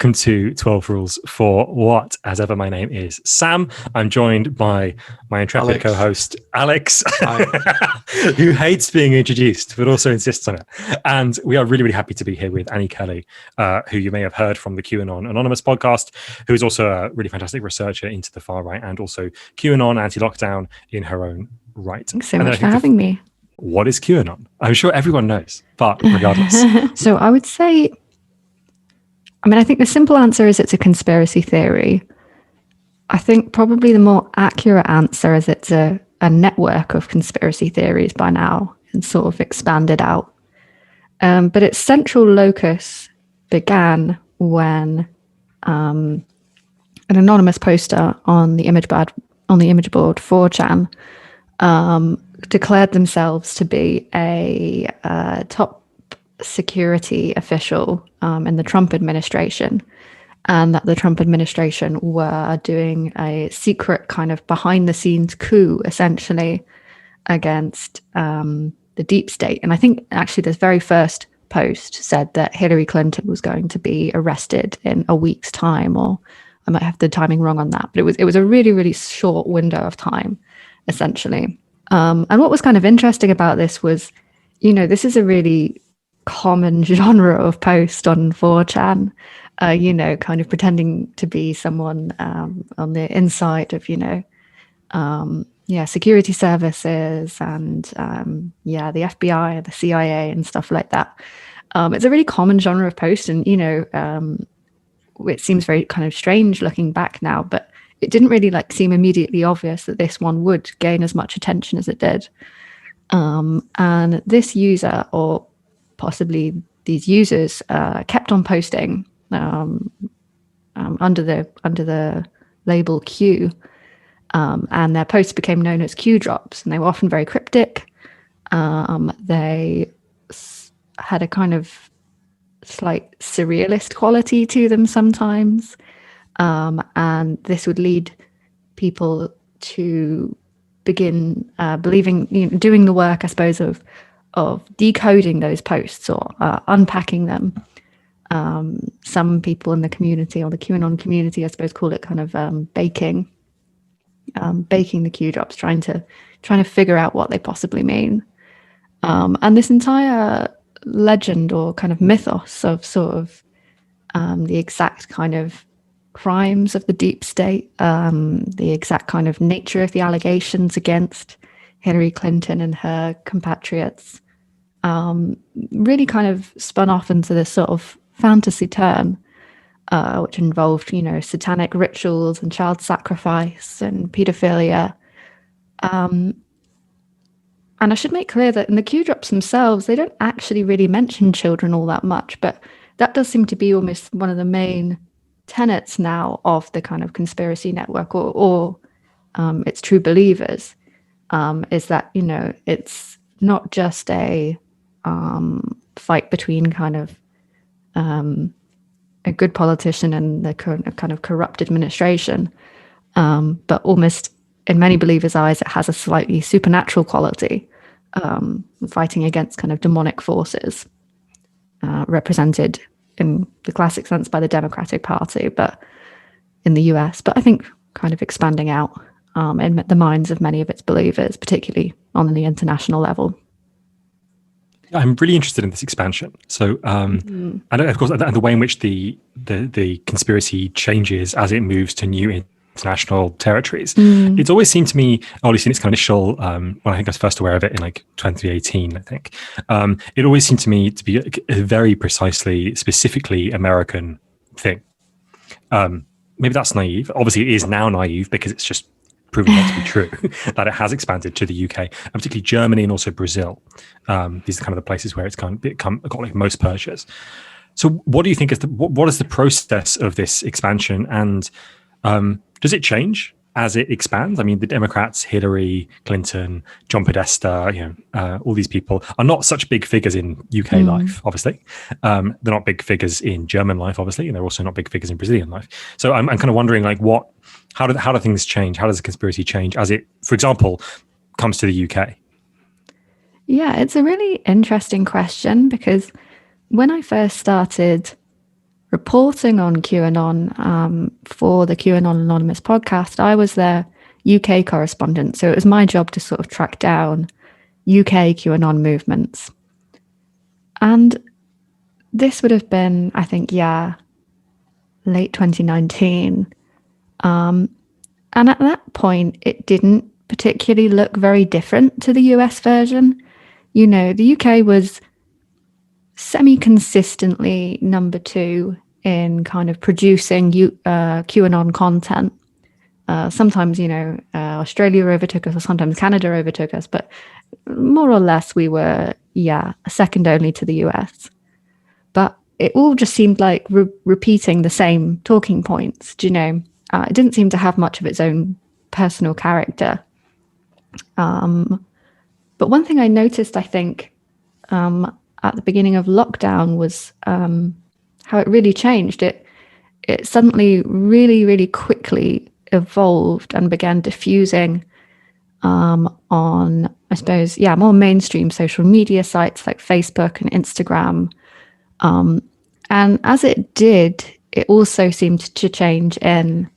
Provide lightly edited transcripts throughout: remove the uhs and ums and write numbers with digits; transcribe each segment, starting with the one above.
welcome to 12 Rules for What? As ever, my name is Sam. I'm joined by my intrepid co-host, Alex, who hates being introduced, but also insists on it. And we are really, really happy to be here with Annie Kelly, who you may have heard from the QAnon Anonymous podcast, who is also a really fantastic researcher into the far right and also QAnon anti-lockdown in her own right. Thanks so much for having me. What is QAnon? I'm sure everyone knows, but regardless. So I would say, I think the simple answer is it's a conspiracy theory. I think probably the more accurate answer is it's a network of conspiracy theories by now and sort of expanded out. But its central locus began when an anonymous poster on the image board 4chan declared themselves to be a top security official in the Trump administration, and that the Trump administration were doing a secret kind of behind the scenes coup essentially against the deep state. And I think actually this very first post said that Hillary Clinton was going to be arrested in a week's time, or I might have the timing wrong on that, but it was a really, really short window of time essentially. And what was kind of interesting about this was, this is a really common genre of post on 4chan, kind of pretending to be someone on the inside of, security services and, the FBI and the CIA and stuff like that. It's a really common genre of post, and, it seems very kind of strange looking back now, but it didn't really seem immediately obvious that this one would gain as much attention as it did. And this user, or possibly these users, kept on posting under the label Q, and their posts became known as Q drops, and they were often very cryptic. They had a kind of slight surrealist quality to them sometimes. And this would lead people to begin believing, doing the work, I suppose, of decoding those posts or unpacking them. Some people in the community, or the QAnon community, I suppose, call it kind of baking the Q drops, trying to figure out what they possibly mean. And this entire legend or kind of mythos of sort of the exact kind of crimes of the deep state, the exact kind of nature of the allegations against Hillary Clinton and her compatriots, really kind of spun off into this sort of fantasy turn, which involved, satanic rituals and child sacrifice and pedophilia. And I should make clear that in the Q drops themselves, they don't actually really mention children all that much, but that does seem to be almost one of the main tenets now of the kind of conspiracy network or its true believers, is that, it's not just a fight between kind of a good politician and the current kind of corrupt administration, but almost in many believers' eyes, it has a slightly supernatural quality, fighting against kind of demonic forces, represented in the classic sense by the Democratic Party, but in the US, but I think kind of expanding out in the minds of many of its believers, particularly on the international level. I'm really interested in this expansion. So, and of course, and the way in which the conspiracy changes as it moves to new international territories. It's always seemed to me, or at least in its kind of initial, when I think I was first aware of it in 2018, I think, it always seemed to me to be a very precisely, specifically American thing. Maybe that's naive. Obviously, it is now naive because it's just proven not to be true, that it has expanded to the UK, and particularly Germany and also Brazil. These are kind of the places where it's got most purchase. So what do you think is what is the process of this expansion, and does it change as it expands? I mean, the Democrats, Hillary Clinton, John Podesta, all these people are not such big figures in UK life, obviously. They're not big figures in German life, obviously, and they're also not big figures in Brazilian life. So I'm kind of wondering, how do things change? How does the conspiracy change as it, for example, comes to the UK? Yeah, it's a really interesting question, because when I first started reporting on QAnon for the QAnon Anonymous podcast, I was their UK correspondent. So it was my job to sort of track down UK QAnon movements. And this would have been, I think, late 2019. And at that point, it didn't particularly look very different to the US version. You know, the UK was semi-consistently number 2 in kind of producing QAnon content. Sometimes, Australia overtook us, or sometimes Canada overtook us, but more or less we were, second only to the US. But it all just seemed like repeating the same talking points, it didn't seem to have much of its own personal character. But one thing I noticed, I think, at the beginning of lockdown was how it really changed. It suddenly really, really quickly evolved and began diffusing on, I suppose, more mainstream social media sites like Facebook and Instagram. And as it did, it also seemed to change in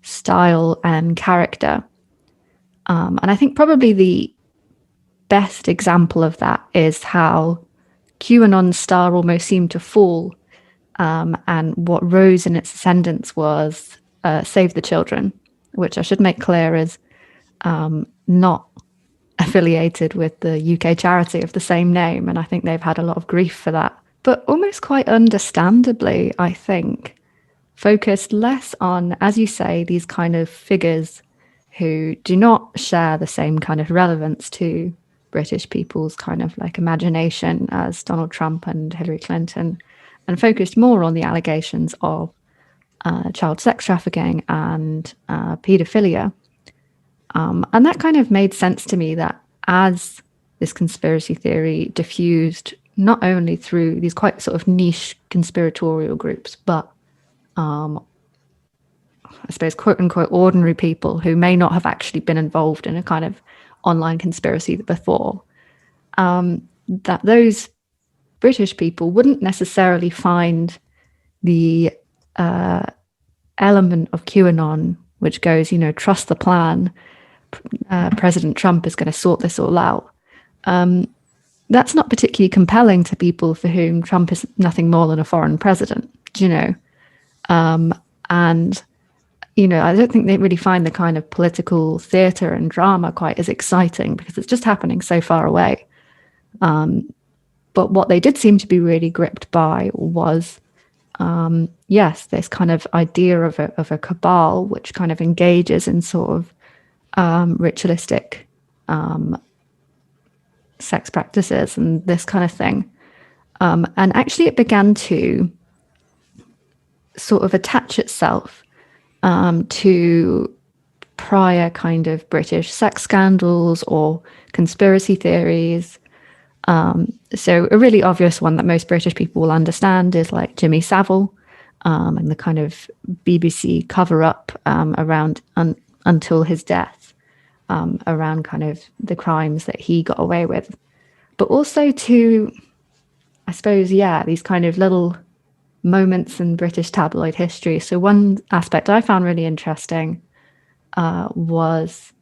style and character. And I think probably the best example of that is how QAnon's star almost seemed to fall, and what rose in its ascendance was Save the Children, which I should make clear is not affiliated with the UK charity of the same name, and I think they've had a lot of grief for that. But almost quite understandably, I think, focused less on, as you say, these kind of figures who do not share the same kind of relevance to British people's kind of like imagination as Donald Trump and Hillary Clinton, and focused more on the allegations of child sex trafficking and paedophilia. And that kind of made sense to me, that as this conspiracy theory diffused not only through these quite sort of niche conspiratorial groups, but I suppose, quote unquote, ordinary people who may not have actually been involved in a kind of online conspiracy before, that those British people wouldn't necessarily find the element of QAnon which goes, trust the plan, President Trump is going to sort this all out. That's not particularly compelling to people for whom Trump is nothing more than a foreign president, and I don't think they really find the kind of political theatre and drama quite as exciting, because it's just happening so far away. But what they did seem to be really gripped by was, this kind of idea of a cabal, which kind of engages in sort of ritualistic sex practices and this kind of thing. And actually it began to sort of attach itself to prior kind of British sex scandals or conspiracy theories. So a really obvious one that most British people will understand is like Jimmy Savile, and the kind of BBC cover-up around until his death, around kind of the crimes that he got away with. But also to, I suppose, these kind of little moments in British tabloid history. So one aspect I found really interesting was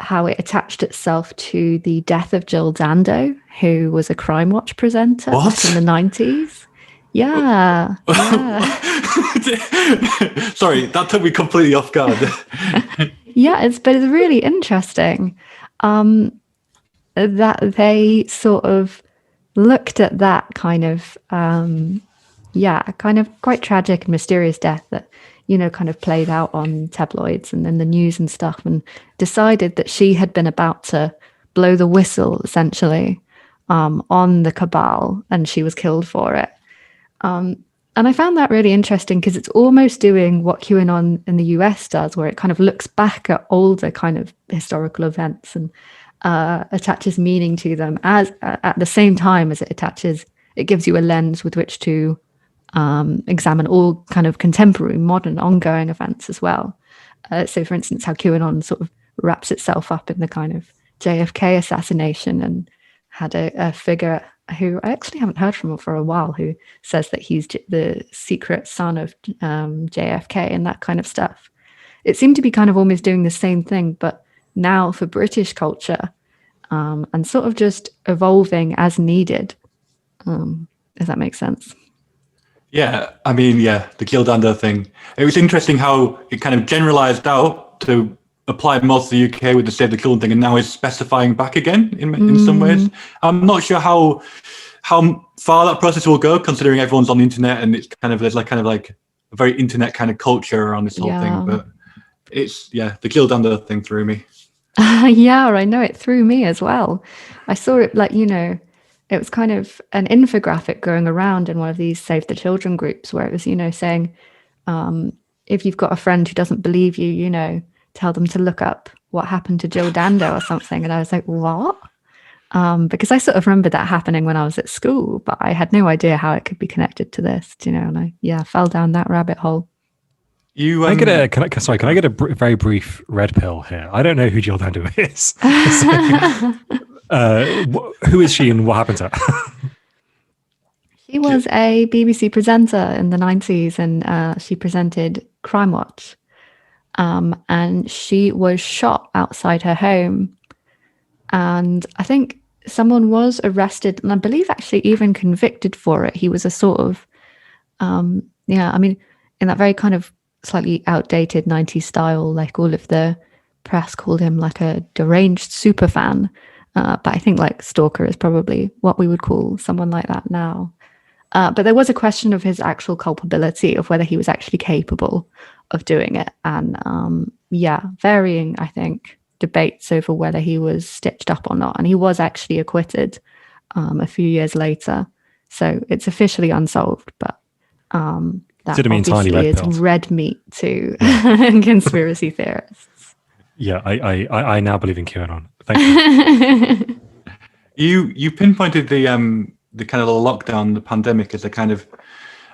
how it attached itself to the death of Jill Dando, who was a Crime Watch presenter in the 90s. Yeah. Sorry, that took me completely off guard. But it's really interesting that they sort of looked at that kind of kind of quite tragic and mysterious death that, kind of played out on tabloids and then the news and stuff, and decided that she had been about to blow the whistle, essentially, on the cabal, and she was killed for it. And I found that really interesting, because it's almost doing what QAnon in the US does, where it kind of looks back at older kind of historical events and attaches meaning to them, as at the same time as it gives you a lens with which to examine all kind of contemporary, modern, ongoing events as well. So, for instance, how QAnon sort of wraps itself up in the kind of JFK assassination, and had a figure who I actually haven't heard from for a while, who says that he's the secret son of JFK and that kind of stuff. It seemed to be kind of almost doing the same thing, but now for British culture, and sort of just evolving as needed. If that makes sense. Yeah, I mean, the Kildanda thing. It was interesting how it kind of generalized out to apply most to the UK with the Save the Children thing, and now is specifying back again in some ways. I'm not sure how far that process will go, considering everyone's on the internet and it's there's like a very internet kind of culture around this whole thing. But it's the Kildanda thing threw me. Yeah, I know it threw me as well. I saw it it was kind of an infographic going around in one of these Save the Children groups where it was, saying, if you've got a friend who doesn't believe you, tell them to look up what happened to Jill Dando or something. And I was like, what? Because I sort of remember that happening when I was at school, but I had no idea how it could be connected to this, and I fell down that rabbit hole. Can I get a very brief red pill here? I don't know who Jill Dando is. Who is she and what happened to her? She was a BBC presenter in the 90s, and she presented Crime Watch. And she was shot outside her home. And I think someone was arrested, and I believe actually even convicted for it. He was a sort of, in that very kind of slightly outdated 90s style, like all of the press called him like a deranged super fan. But I think like stalker is probably what we would call someone like that now. But there was a question of his actual culpability, of whether he was actually capable of doing it. And varying, I think, debates over whether he was stitched up or not. And he was actually acquitted a few years later. So it's officially unsolved, but that obviously is red meat to conspiracy theorists. Yeah, I now believe in QAnon. Thank you. You pinpointed the kind of the lockdown, the pandemic, as a kind of,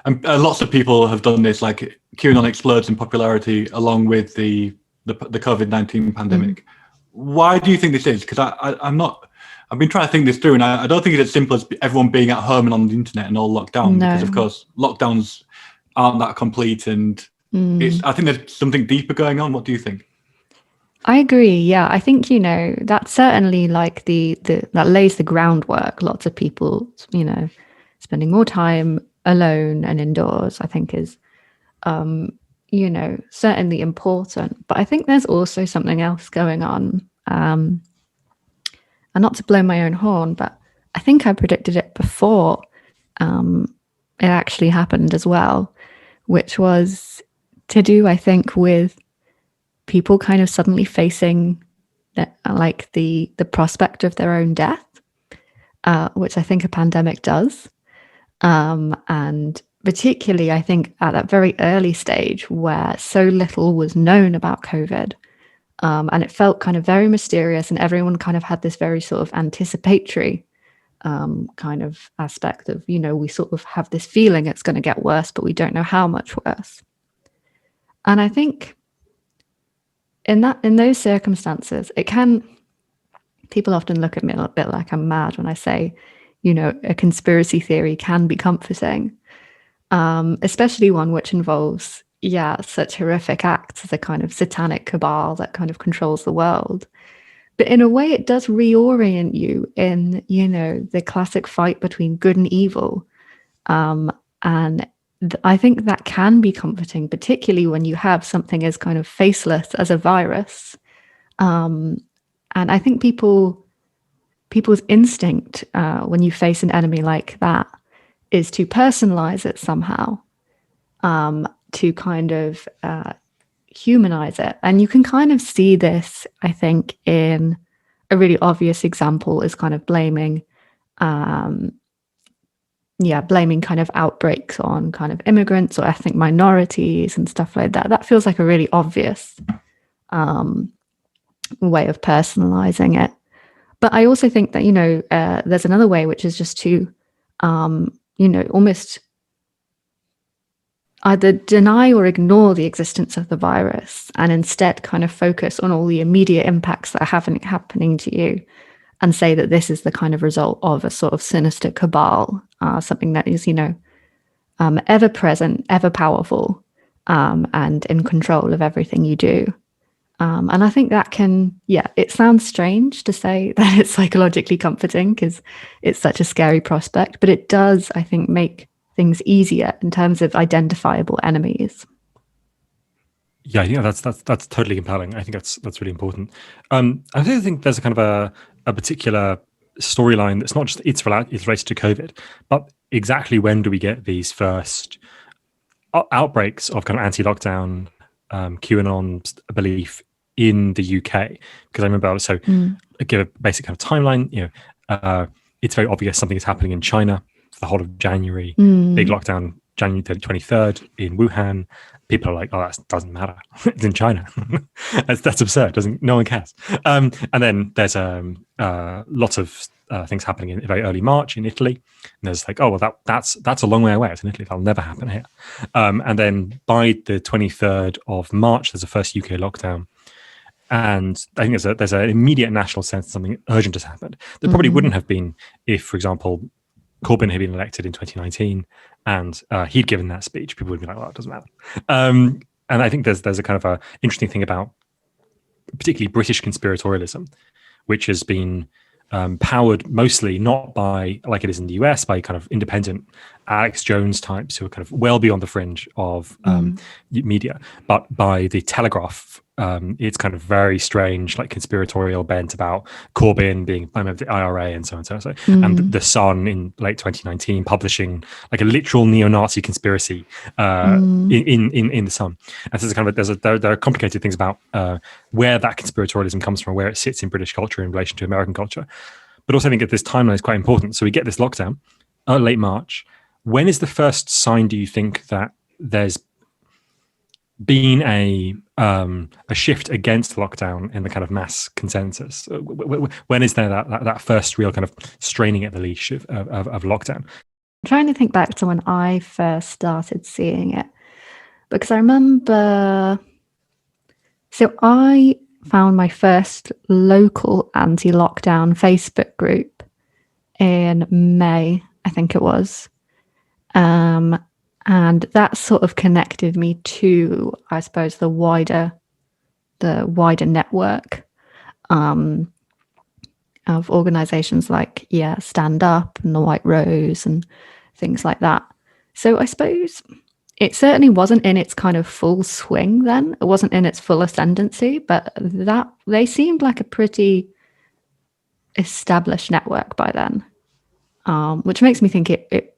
and lots of people have done this. Like QAnon explodes in popularity along with the COVID-19 pandemic. Why do you think this is? Because I've been trying to think this through, and I don't think it's as simple as everyone being at home and on the internet and all locked down. No. Because of course lockdowns aren't that complete, and I think there's something deeper going on. What do you think? I agree. Yeah, I think that's certainly like that lays the groundwork. Lots of people, spending more time alone and indoors, I think is, certainly important. But I think there's also something else going on. And not to blow my own horn, but I think I predicted it before it actually happened as well, which was to do, I think, with people kind of suddenly facing the prospect of their own death, which I think a pandemic does. And particularly, I think at that very early stage where so little was known about COVID, and it felt kind of very mysterious, and everyone kind of had this very sort of anticipatory kind of aspect of, we sort of have this feeling it's going to get worse, but we don't know how much worse. And I think in those circumstances, people often look at me a little bit like I'm mad when I say, a conspiracy theory can be comforting, especially one which involves, such horrific acts as a kind of satanic cabal that kind of controls the world. But in a way, it does reorient you in, the classic fight between good and evil. And I think that can be comforting, particularly when you have something as kind of faceless as a virus. And I think people's instinct when you face an enemy like that is to personalize it somehow, to kind of humanize it. And you can kind of see this, I think, in a really obvious example is kind of blaming kind of outbreaks on kind of immigrants or ethnic minorities and stuff like that. That feels like a really obvious way of personalizing it. But I also think that, there's another way, which is just to, almost either deny or ignore the existence of the virus and instead kind of focus on all the immediate impacts that are happening to you. and say that this is the kind of result of a sort of sinister cabal, something that is, ever present, ever powerful, and in control of everything you do. And I think that it sounds strange to say that it's psychologically comforting because it's such a scary prospect, but it does, I think, make things easier in terms of identifiable enemies. Yeah, I think that's totally compelling. I think that's really important. I also think there's a kind of a particular storyline that's not just it's related to COVID, but exactly when do we get these first outbreaks of kind of anti-lockdown QAnon belief in the UK? Because I remember, so I give a basic kind of timeline. It's very obvious something is happening in China for the whole of January. Big lockdown, January 23rd in Wuhan. People are like, oh, that doesn't matter. It's in China. that's absurd. No one cares. And then there's lots of things happening in very early March in Italy. And there's like, oh, well, that's a long way away. It's in Italy. That'll never happen here. And then by the 23rd of March, there's a first UK lockdown. And I think there's an immediate national sense that something urgent has happened. There probably wouldn't have been if, for example, Corbyn had been elected in 2019 and he'd given that speech. People would be like, well, it doesn't matter. And I think there's a kind of a interesting thing about particularly British conspiratorialism, which has been powered mostly not by, like it is in the US, by kind of independent Alex Jones types who are kind of well beyond the fringe of media, but by the Telegraph. It's kind of very strange, like conspiratorial bent about Corbyn being a member of the IRA and so on and so. And the Sun in late 2019 publishing like a literal neo-Nazi conspiracy in the Sun. And so there are complicated things about where that conspiratorialism comes from, where it sits in British culture in relation to American culture. But also I think that this timeline is quite important. So we get this lockdown, late March. When is the first sign, do you think, that there's been a shift against lockdown in the kind of mass consensus? When is there that first real kind of straining at the leash of lockdown? I'm trying to think back to when I first started seeing it, because I remember, so I found my first local anti-lockdown Facebook group in May, I think it was. And that sort of connected me to, I suppose, the wider network of organizations like, Stand Up and the White Rose and things like that. So I suppose it certainly wasn't in its kind of full swing then. It wasn't in its full ascendancy, but that they seemed like a pretty established network by then, which makes me think it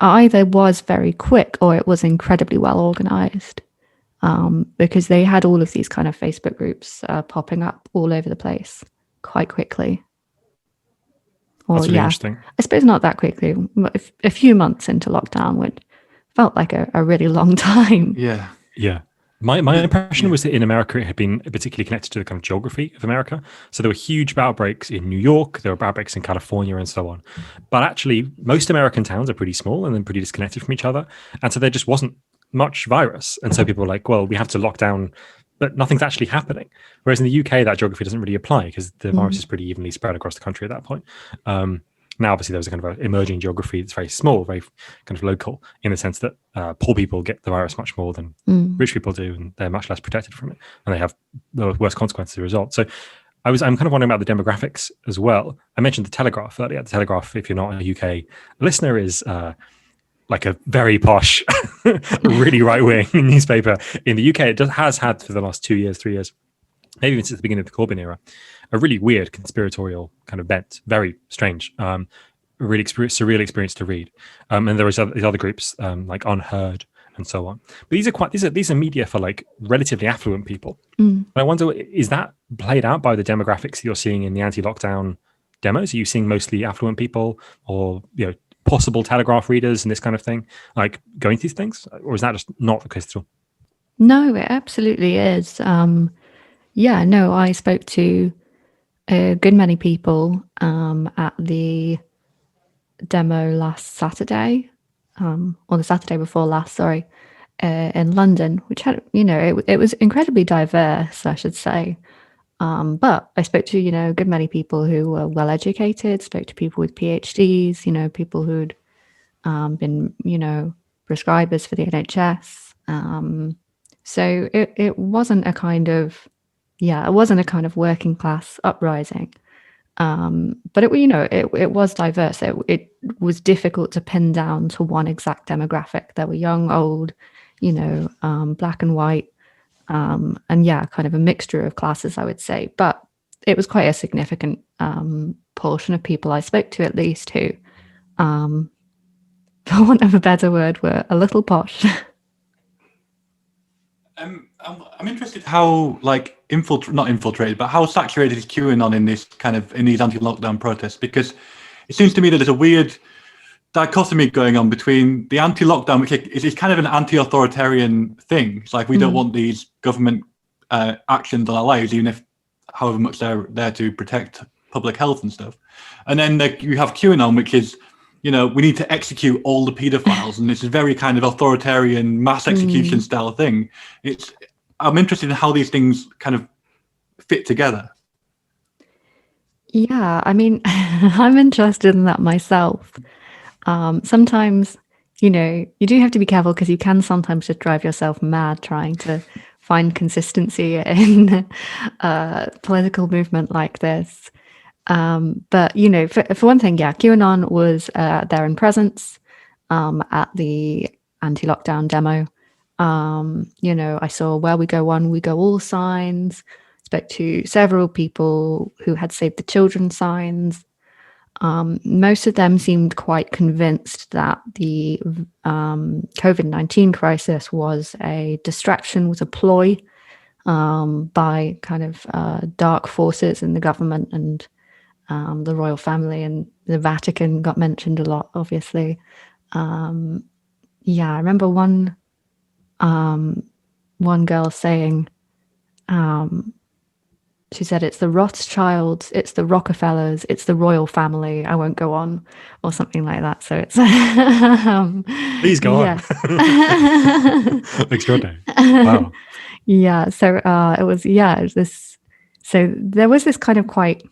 either was very quick or it was incredibly well organized, because they had all of these kind of Facebook groups popping up all over the place quite quickly. That's really interesting. I suppose not that quickly. A few months into lockdown felt like a really long time. Yeah. My impression was that in America, it had been particularly connected to the kind of geography of America. So there were huge outbreaks in New York, there were outbreaks in California and so on. But actually, most American towns are pretty small and then pretty disconnected from each other. And so there just wasn't much virus. And so people were like, well, we have to lock down, but nothing's actually happening. Whereas in the UK, that geography doesn't really apply because the virus is pretty evenly spread across the country at that point. Now, obviously, there's a kind of emerging geography that's very small, very kind of local, in the sense that poor people get the virus much more than rich people do, and they're much less protected from it, and they have the worse consequences as a result. So I'm kind of wondering about the demographics as well. I mentioned the Telegraph earlier. The Telegraph, if you're not a UK listener, is like a very posh, really right-wing newspaper in the UK. It has had for the last 2 years, 3 years, maybe even since the beginning of the Corbyn era, a really weird conspiratorial kind of bent, very strange, really surreal experience to read. And there was these other groups like Unheard and so on. But these are media for like relatively affluent people. And I wonder, is that played out by the demographics you're seeing in the anti-lockdown demos? Are you seeing mostly affluent people, or possible Telegraph readers and this kind of thing, like going to these things, or is that just not the case at all? No, it absolutely is. I spoke to a good many people at the demo last Saturday, or the Saturday before last, in London, which had, it was incredibly diverse, I should say. But I spoke to, a good many people who were well educated, spoke to people with PhDs, people who'd been, prescribers for the NHS. So it wasn't a kind of, working class uprising. But it was diverse. It was difficult to pin down to one exact demographic. There were young, old, black and white, and kind of a mixture of classes, I would say. But it was quite a significant portion of people I spoke to, at least, who, for want of a better word, were a little posh. I'm interested how not infiltrated, but how saturated is QAnon in these anti-lockdown protests? Because it seems to me that there's a weird dichotomy going on between the anti-lockdown, which is kind of an anti-authoritarian thing. It's like we don't want these government actions on our lives, even if however much they're there to protect public health and stuff. And then you have QAnon, which is, we need to execute all the pedophiles, and it's a very kind of authoritarian mass execution style thing. I'm interested in how these things kind of fit together. Yeah, I mean, I'm interested in that myself. Sometimes, you do have to be careful, because you can sometimes just drive yourself mad trying to find consistency in a political movement like this. But, for one thing, QAnon was there in presence at the anti-lockdown demo. I saw "Where we go one, we go all" signs, spoke to several people who had Save the Children signs. Most of them seemed quite convinced that the COVID-19 crisis was a distraction, was a ploy by kind of dark forces in the government, and the royal family, and the Vatican got mentioned a lot, obviously. I remember one girl saying, she said, "It's the Rothschilds, it's the Rockefellers, it's the royal family. I won't go on," or something like that. So it's please go on. Extraordinary. Wow. Yeah. So it was this. So there was this kind of quite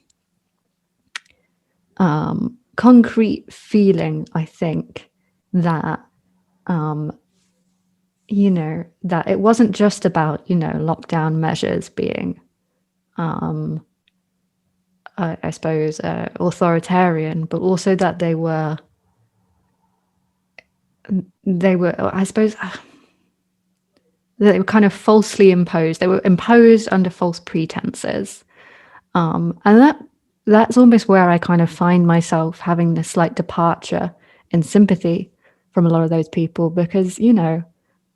concrete feeling, I think, that that it wasn't just about lockdown measures being I suppose authoritarian, but also that they were I suppose they were kind of falsely imposed. They were imposed under false pretenses, and that's almost where I kind of find myself having this slight departure in sympathy from a lot of those people, because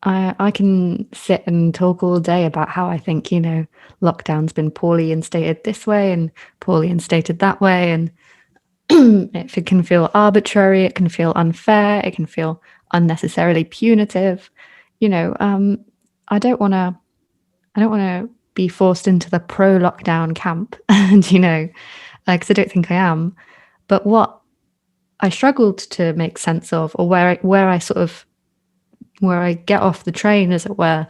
I can sit and talk all day about how I think, lockdown's been poorly instated this way and poorly instated that way. And it can feel arbitrary, it can feel unfair, it can feel unnecessarily punitive. I don't want to be forced into the pro-lockdown camp, and because I don't think I am. But what I struggled to make sense of, or where I get off the train, as it were,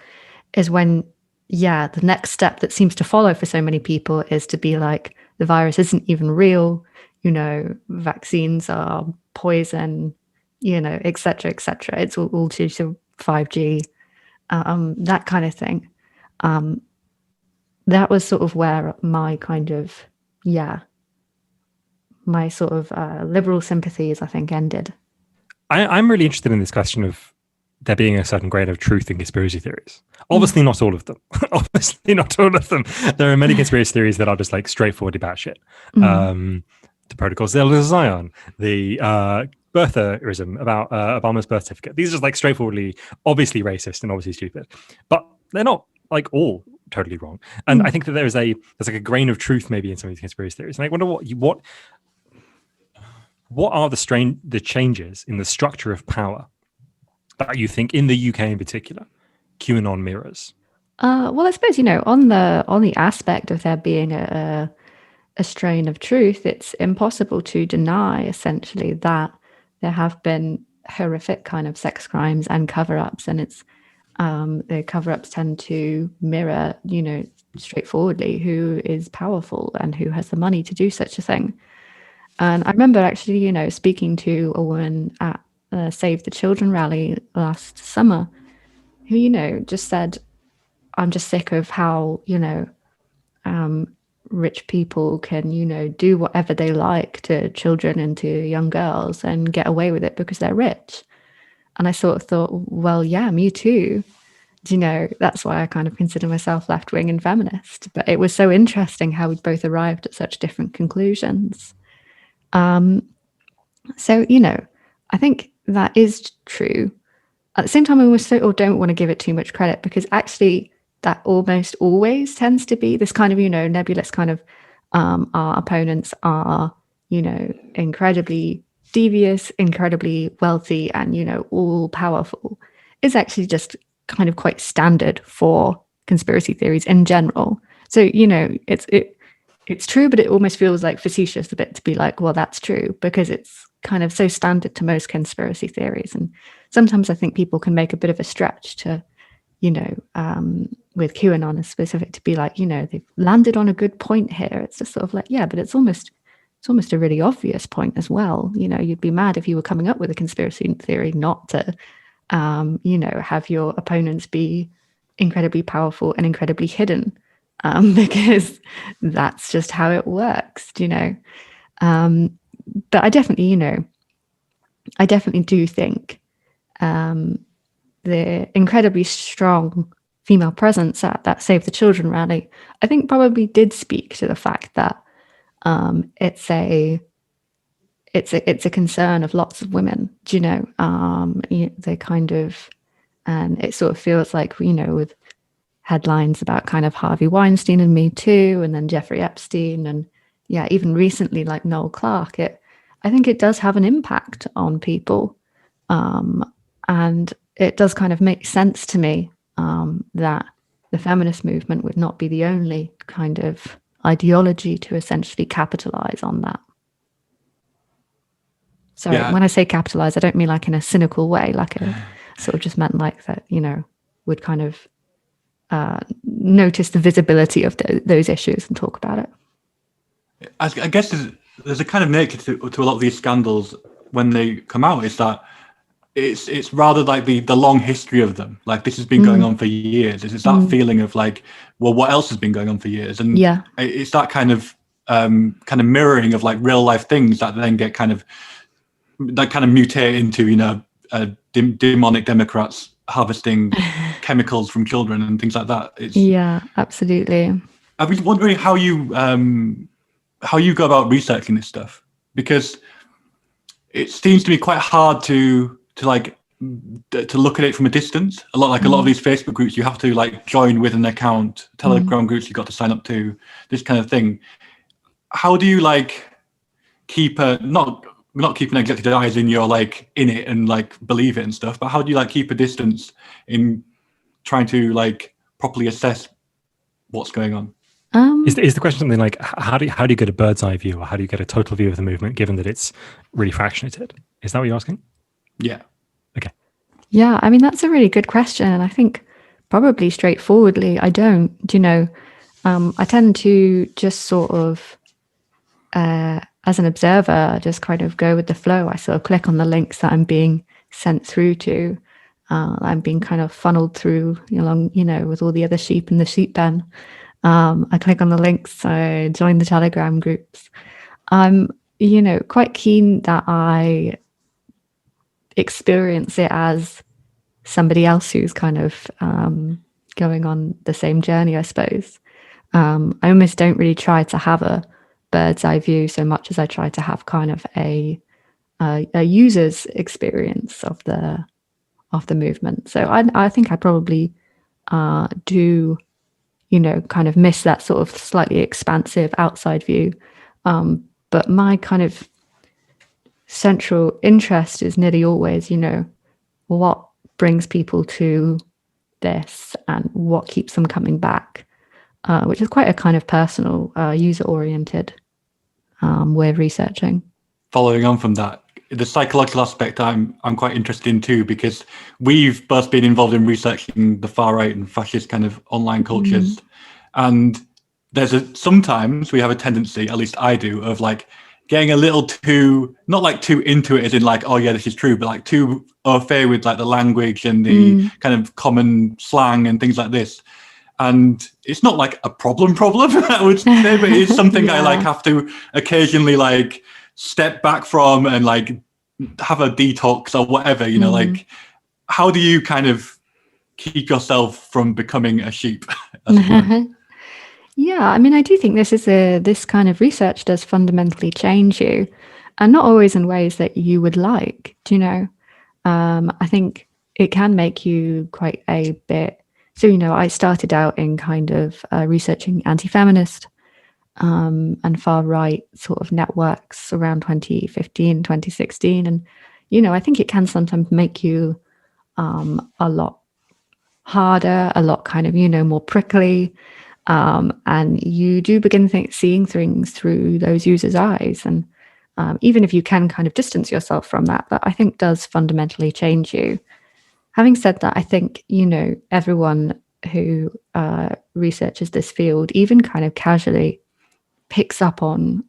is when, the next step that seems to follow for so many people is to be like, the virus isn't even real, vaccines are poison, et cetera, et cetera. It's all due to 5G, that kind of thing. That was sort of where my kind of, my sort of liberal sympathies, I think, ended. I'm really interested in this question of there being a certain grain of truth in conspiracy theories. Obviously not all of them. Obviously not all of them. There are many conspiracy theories that are just like straightforwardly batshit. The Protocols of Zion, the birtherism about Obama's birth certificate. These are just like straightforwardly, obviously racist and obviously stupid. But they're not like all totally wrong. And I think that there's like a grain of truth maybe in some of these conspiracy theories. And I wonder what are the changes in the structure of power that you think in the UK in particular QAnon mirrors? Well, I suppose, on the aspect of there being a strain of truth, it's impossible to deny essentially that there have been horrific kind of sex crimes and cover-ups, and it's The cover-ups tend to mirror, straightforwardly who is powerful and who has the money to do such a thing. And I remember actually, speaking to a woman at Save the Children rally last summer who, just said, I'm just sick of how, rich people can, do whatever they like to children and to young girls and get away with it because they're rich. And I sort of thought, well, yeah, me too. That's why I kind of consider myself left-wing and feminist. But it was so interesting how we both arrived at such different conclusions. So, I think that is true. At the same time, I also don't want to give it too much credit, because actually that almost always tends to be this kind of, nebulous kind of our opponents are, incredibly devious, incredibly wealthy, and, all powerful, is actually just kind of quite standard for conspiracy theories in general. So, it's true, but it almost feels like facetious a bit to be like, well, that's true, because it's kind of so standard to most conspiracy theories. And sometimes I think people can make a bit of a stretch to, with QAnon in specific, to be like, they've landed on a good point here. It's just sort of like, yeah, but it's almost a really obvious point as well. You'd be mad if you were coming up with a conspiracy theory not to, have your opponents be incredibly powerful and incredibly hidden, because that's just how it works, But I definitely, I definitely do think the incredibly strong female presence at that Save the Children rally, I think probably did speak to the fact that it's a concern of lots of women, they kind of, and it sort of feels like, with headlines about kind of Harvey Weinstein and Me Too, and then Jeffrey Epstein, and yeah, even recently like Noel Clark, I think it does have an impact on people, and it does kind of make sense to me that the feminist movement would not be the only kind of ideology to essentially capitalize on that. Sorry, when I say capitalize, I don't mean like in a cynical way, like a sort of just meant like that, would kind of notice the visibility of those issues and talk about it. I guess there's a kind of nature to a lot of these scandals when they come out, is that it's rather like the long history of them. Like, this has been going on for years. It's that feeling of like, well, what else has been going on for years? And it's that kind of mirroring of like real life things that then get kind of mutate into, demonic Democrats harvesting chemicals from children and things like that. Yeah, absolutely. I was wondering how you go about researching this stuff, because it seems to be quite hard to look at it from a distance. A lot of these Facebook groups, you have to like join with an account. Telegram groups, you got to sign up to, this kind of thing. How do you like keep not keeping executive eyes in your like in it and like believe it and stuff, but how do you like keep a distance in trying to like properly assess what's going on? Is the question something like how do you get a bird's eye view, or how do you get a total view of the movement, given that it's really fractionated? Is that what you're asking? Yeah. Okay. Yeah, I mean, that's a really good question. And I think probably straightforwardly, I don't. I tend to just sort of, as an observer, just kind of go with the flow. I sort of click on the links that I'm being sent through to. I'm being kind of funneled through along, with all the other sheep in the sheep pen. I click on the links, I join the Telegram groups. I'm, quite keen that I experience it as somebody else who's kind of going on the same journey, I suppose. I almost don't really try to have a bird's eye view so much as I try to have kind of a user's experience of the movement. So I think I probably do, kind of miss that sort of slightly expansive outside view. But my kind of central interest is nearly always, what brings people to this and what keeps them coming back, which is quite a kind of personal, user-oriented way of researching. Following on from that, the psychological aspect I'm quite interested in too, because we've both been involved in researching the far right and fascist kind of online cultures, and sometimes we have a tendency, at least I do, of like getting a little too, not like too into it as in like, oh yeah, this is true, but like too au fait with like the language and the kind of common slang and things like this. And it's not like a problem, I would say, but it's something I like have to occasionally like step back from and like have a detox or whatever, you know, like how do you kind of keep yourself from becoming a sheep? Yeah, I mean, I do think this kind of research does fundamentally change you, and not always in ways that you would like. Do you know? I think it can make you quite a bit. So, you know, I started out in kind of researching anti-feminist and far right sort of networks around 2015, 2016, and you know, I think it can sometimes make you a lot harder, a lot kind of, you know, more prickly. And you do begin seeing things through those users' eyes. And even if you can kind of distance yourself from that, I think does fundamentally change you. Having said that, I think, you know, everyone who researches this field, even kind of casually, picks up on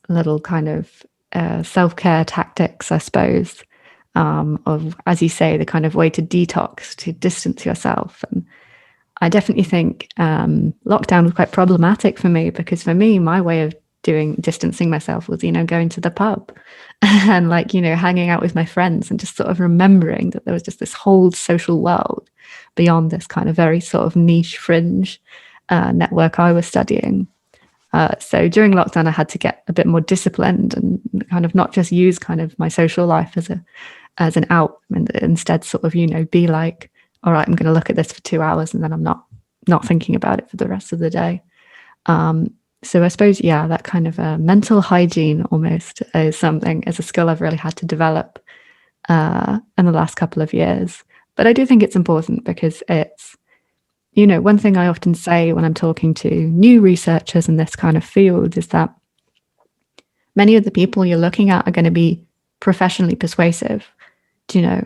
little kind of self-care tactics, I suppose, of, as you say, the kind of way to detox, to distance yourself. And I definitely think lockdown was quite problematic for me, because for me, my way of distancing myself was, you know, going to the pub and like, you know, hanging out with my friends and just sort of remembering that there was just this whole social world beyond this kind of very sort of niche fringe network I was studying. So during lockdown, I had to get a bit more disciplined and kind of not just use kind of my social life as an out, and instead sort of, you know, be like, all right, I'm going to look at this for 2 hours and then I'm not thinking about it for the rest of the day. So I suppose, yeah, that kind of mental hygiene almost is a skill I've really had to develop in the last couple of years. But I do think it's important because it's, you know, one thing I often say when I'm talking to new researchers in this kind of field is that many of the people you're looking at are going to be professionally persuasive. Do you know?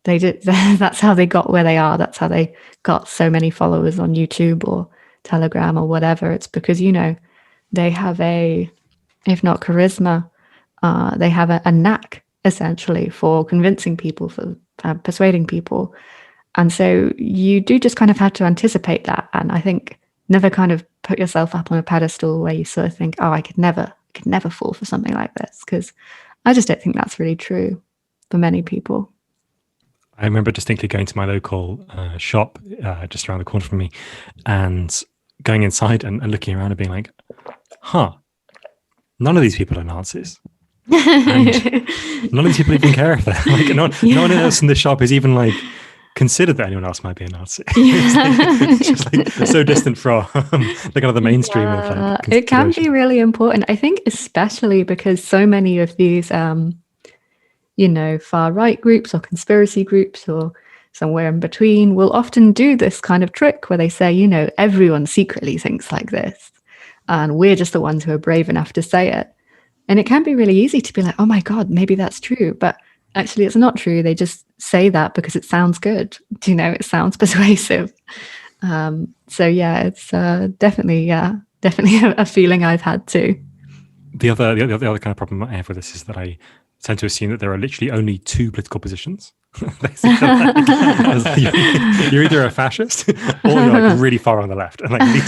That's how they got where they are. That's how they got so many followers on YouTube or Telegram or whatever. It's because, you know, they have if not charisma, they have a knack essentially for convincing people, for persuading people. And so you do just kind of have to anticipate that. And I think never kind of put yourself up on a pedestal where you sort of think, oh, I could never fall for something like this, because I just don't think that's really true for many people. I remember distinctly going to my local shop just around the corner from me and going inside and looking around and being like, none of these people are Nazis. And none of these people even care if they're like, no one else in the shop is even like considered that anyone else might be a Nazi. It's just like so distant from the kind of the mainstream of like, it can be really important, I think, especially because so many of these you know, far right groups or conspiracy groups or somewhere in between will often do this kind of trick where they say, you know, everyone secretly thinks like this and we're just the ones who are brave enough to say it. And it can be really easy to be like, oh my God, maybe that's true. But actually it's not true. They just say that because it sounds good. Do you know, it sounds persuasive. So yeah, it's definitely a feeling I've had too. The other kind of problem I have with this is that I tend to assume that there are literally only two political positions. You're either a fascist or you're like really far on the left, and which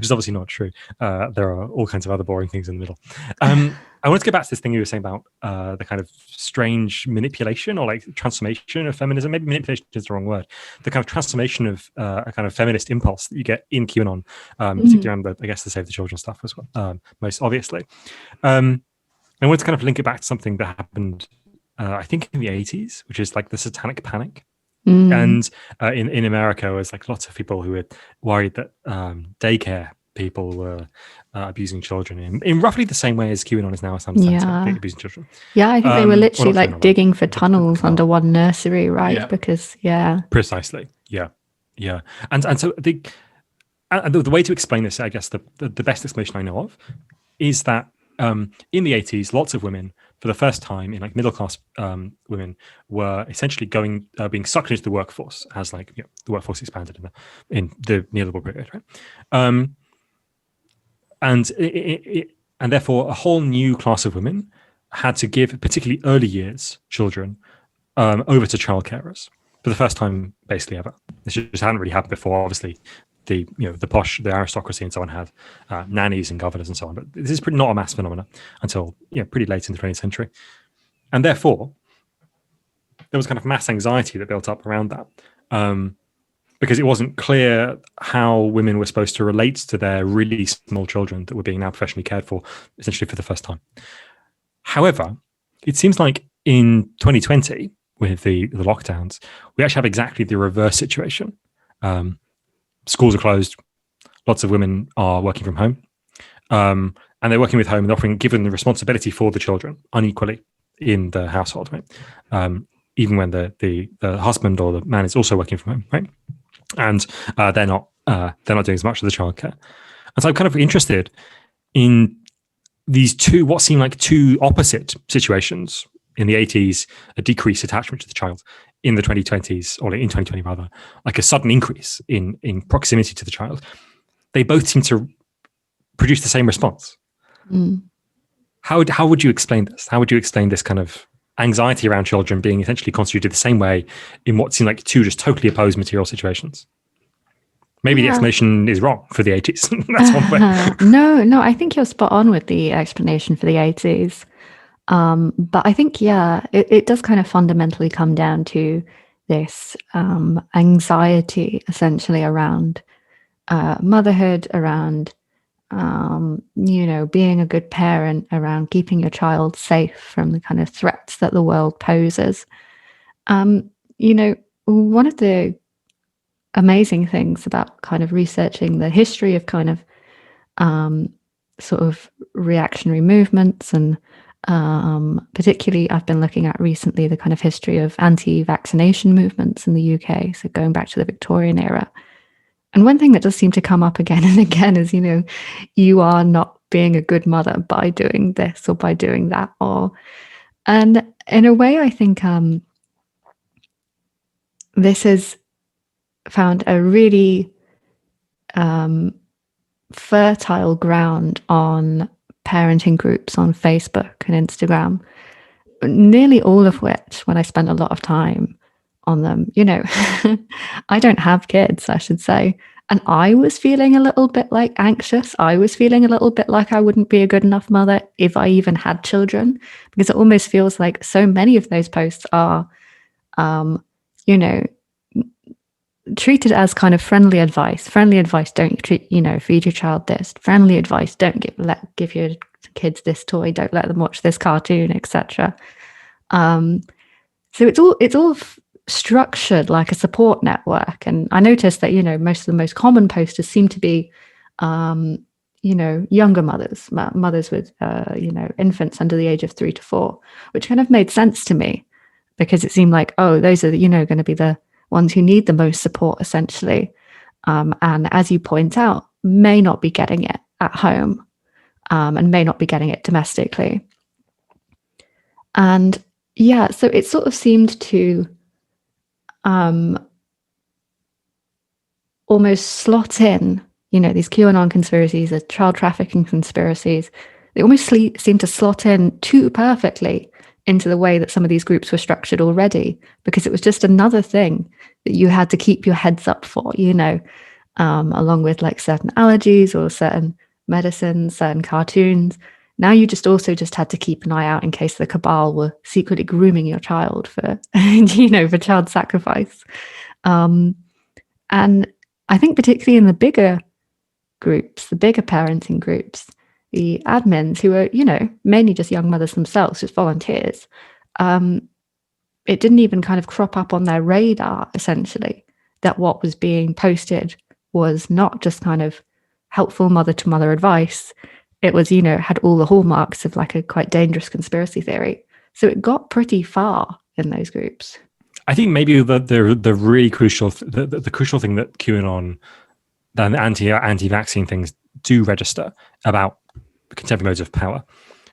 is obviously not true. There are all kinds of other boring things in the middle. I wanted to get back to this thing you were saying about the kind of strange manipulation or like transformation of feminism. Maybe manipulation is the wrong word. The kind of transformation of a kind of feminist impulse that you get in QAnon, particularly around the Save the Children stuff as well, most obviously. I want to kind of link it back to something that happened, I think, in the 80s, which is like the Satanic Panic. And in America, was like lots of people who were worried that daycare people were abusing children in roughly the same way as QAnon is now in some sense, abusing children. Yeah, I think they were literally like digging for tunnels under one nursery, right? Yeah. Because, Precisely, yeah. And so the way to explain this, I guess the best explanation I know of, is that in the 80s, lots of women, for the first time in like middle class women, were essentially being sucked into the workforce as like the workforce expanded in the neoliberal period, right? And therefore, a whole new class of women had to give, particularly early years children, over to child carers for the first time, basically ever. This just hadn't really happened before. Obviously, the posh, the aristocracy, and so on had nannies and governors and so on. But this is not a mass phenomenon until pretty late in the 20th century, and therefore there was kind of mass anxiety that built up around that. Because it wasn't clear how women were supposed to relate to their really small children that were being now professionally cared for, essentially for the first time. However, it seems like in 2020, with the lockdowns, we actually have exactly the reverse situation. Schools are closed. Lots of women are working from home. And they're working with home and often given the responsibility for the children unequally in the household, right? Even when the husband or the man is also working from home, right? And they're not doing as much of the childcare. And so I'm kind of interested in these what seem like two opposite situations. In the 80s, a decreased attachment to the child. In the 2020s, or in 2020 rather, like a sudden increase in proximity to the child. They both seem to produce the same response. How would you explain this? How would you explain this kind of anxiety around children being essentially constituted the same way in what seem like two just totally opposed material situations? Maybe the explanation is wrong for the 80s. That's one way. No, I think you're spot on with the explanation for the 80s. But I think, it does kind of fundamentally come down to this anxiety essentially around motherhood, around, being a good parent, around keeping your child safe from the kind of threats that the world poses. One of the amazing things about kind of researching the history of kind of sort of reactionary movements, and particularly I've been looking at recently the kind of history of anti-vaccination movements in the UK, so going back to the Victorian era. And one thing that does seem to come up again and again is, you are not being a good mother by doing this or by doing that. And in a way, I think this has found a really fertile ground on parenting groups on Facebook and Instagram, nearly all of which, when I spent a lot of time on them, I don't have kids, I should say. And I was feeling a little bit like anxious. I was feeling a little bit like I wouldn't be a good enough mother if I even had children, because it almost feels like so many of those posts are, treated as kind of friendly advice. Friendly advice, don't feed your child this. Friendly advice, don't give your kids this toy. Don't let them watch this cartoon, etc. So it's all structured like a support network. And I noticed that most of the most common posters seem to be younger mothers with infants under the age of 3 to 4, which kind of made sense to me, because it seemed like, those are going to be the ones who need the most support, essentially, and as you point out, may not be getting it at home, and may not be getting it domestically. And so it sort of seemed to almost slot in, these QAnon conspiracies, the child trafficking conspiracies. They almost seem to slot in too perfectly into the way that some of these groups were structured already, because it was just another thing that you had to keep your heads up for, along with like certain allergies or certain medicines, certain cartoons. Now you just had to keep an eye out in case the cabal were secretly grooming your child for, for child sacrifice. And I think particularly in the bigger groups, the bigger parenting groups, the admins who are, mainly just young mothers themselves, just volunteers, it didn't even kind of crop up on their radar, essentially, that what was being posted was not just kind of helpful mother-to-mother advice. It was, had all the hallmarks of like a quite dangerous conspiracy theory. So it got pretty far in those groups. I think maybe the really crucial, the crucial thing that QAnon, the anti-vaccine things do register about contemporary modes of power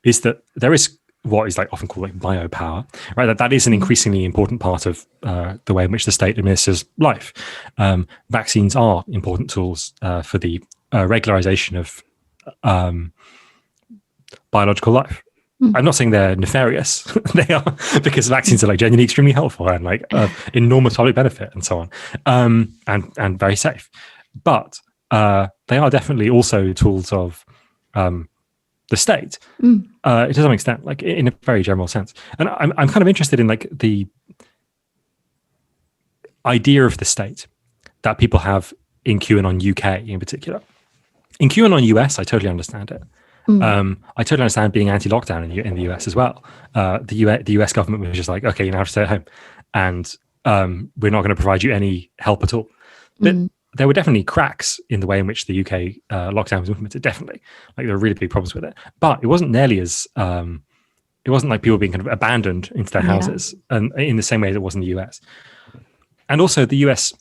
is that there is what is like often called like biopower, right? That is an increasingly important part of the way in which the state administers life. Vaccines are important tools for the regularization of biological life. I'm not saying they're nefarious. They are, because vaccines are like genuinely extremely helpful and like enormous public benefit and so on, and very safe. But they are definitely also tools of the state to some extent, like in a very general sense. And I'm kind of interested in like the idea of the state that people have in QAnon UK in particular. In QAnon US, I totally understand it. I totally understand being anti-lockdown in the US as well. The US government was just like, okay, you now have to stay at home, and we're not going to provide you any help at all. But there were definitely cracks in the way in which the UK lockdown was implemented. Definitely, like there were really big problems with it. But it wasn't nearly as it wasn't like people being kind of abandoned into their houses, and in the same way as it was in the US. And also, the US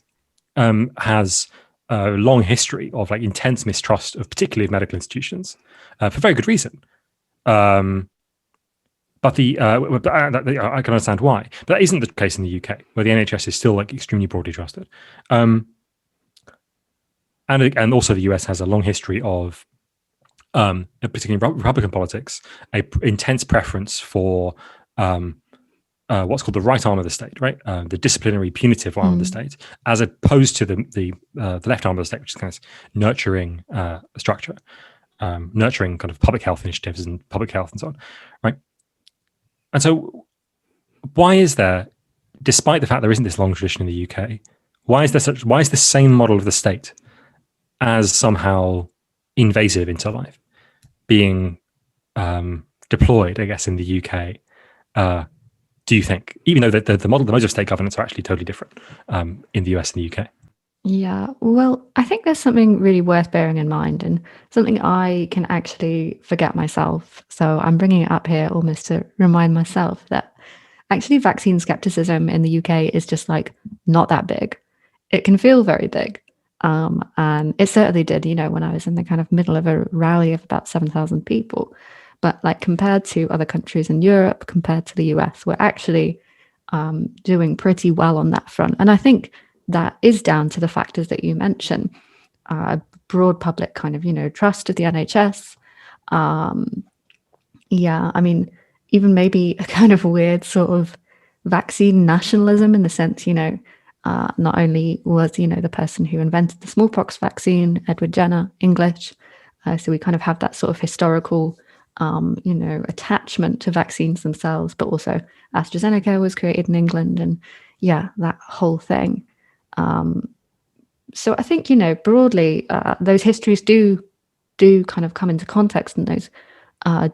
has a long history of like intense mistrust of particularly medical institutions for very good reason. But I can understand why. But that isn't the case in the UK, where the NHS is still like extremely broadly trusted. And also the US has a long history of, particularly in Republican politics, a intense preference for what's called the right arm of the state, right? The disciplinary, punitive arm of the state, as opposed to the left arm of the state, which is kind of nurturing structure, nurturing kind of public health initiatives and public health and so on, right? And so, why is there, despite the fact there isn't this long tradition in the UK, why is the same model of the state as somehow invasive into life being deployed, I guess, in the UK? Do you think, even though the modes of state governance are actually totally different in the US and the UK? Yeah, well, I think there's something really worth bearing in mind, and something I can actually forget myself. So I'm bringing it up here almost to remind myself that actually vaccine skepticism in the UK is just like not that big. It can feel very big. And it certainly did, when I was in the kind of middle of a rally of about 7,000 people. But like compared to other countries in Europe, compared to the US, we're actually doing pretty well on that front. And I think that is down to the factors that you mentioned. Broad public kind of, trust of the NHS. I mean, even maybe a kind of weird sort of vaccine nationalism in the sense, not only was, the person who invented the smallpox vaccine, Edward Jenner, English. So we kind of have that sort of historical attachment to vaccines themselves, but also AstraZeneca was created in England, and that whole thing. So I think, broadly, those histories do kind of come into context, and those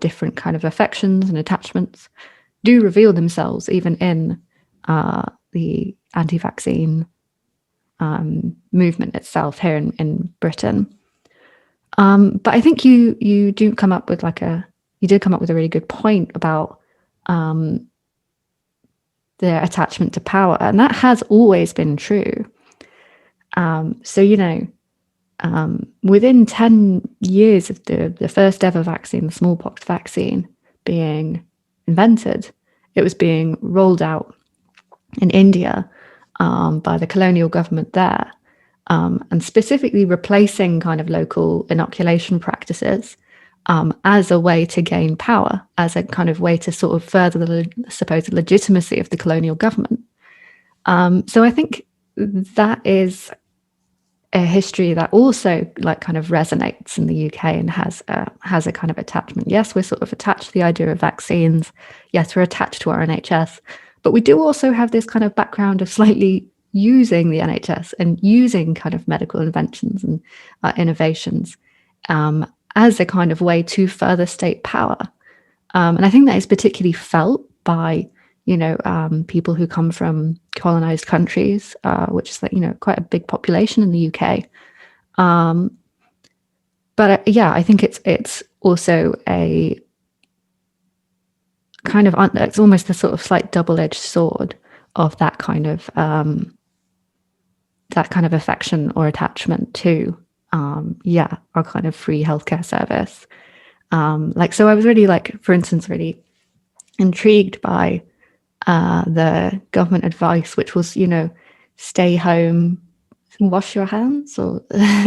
different kind of affections and attachments do reveal themselves even in the anti-vaccine movement itself here in Britain. But I think you did come up with a really good point about their attachment to power, and that has always been true. So within 10 years of the first ever vaccine, the smallpox vaccine, being invented, it was being rolled out in India by the colonial government there. And specifically replacing kind of local inoculation practices as a way to gain power, as a kind of way to sort of further the supposed legitimacy of the colonial government. So I think that is a history that also like kind of resonates in the UK and has a kind of attachment. Yes, we're sort of attached to the idea of vaccines. Yes, we're attached to our NHS, but we do also have this kind of background of slightly using the NHS and using kind of medical inventions and innovations as a kind of way to further state power. And I think that is particularly felt by, people who come from colonized countries, which is like, quite a big population in the UK. But I think it's also a kind of, it's almost a sort of slight double-edged sword of that kind of affection or attachment to our kind of free healthcare service. So I was really for instance, really intrigued by the government advice, which was, stay home, wash your hands, or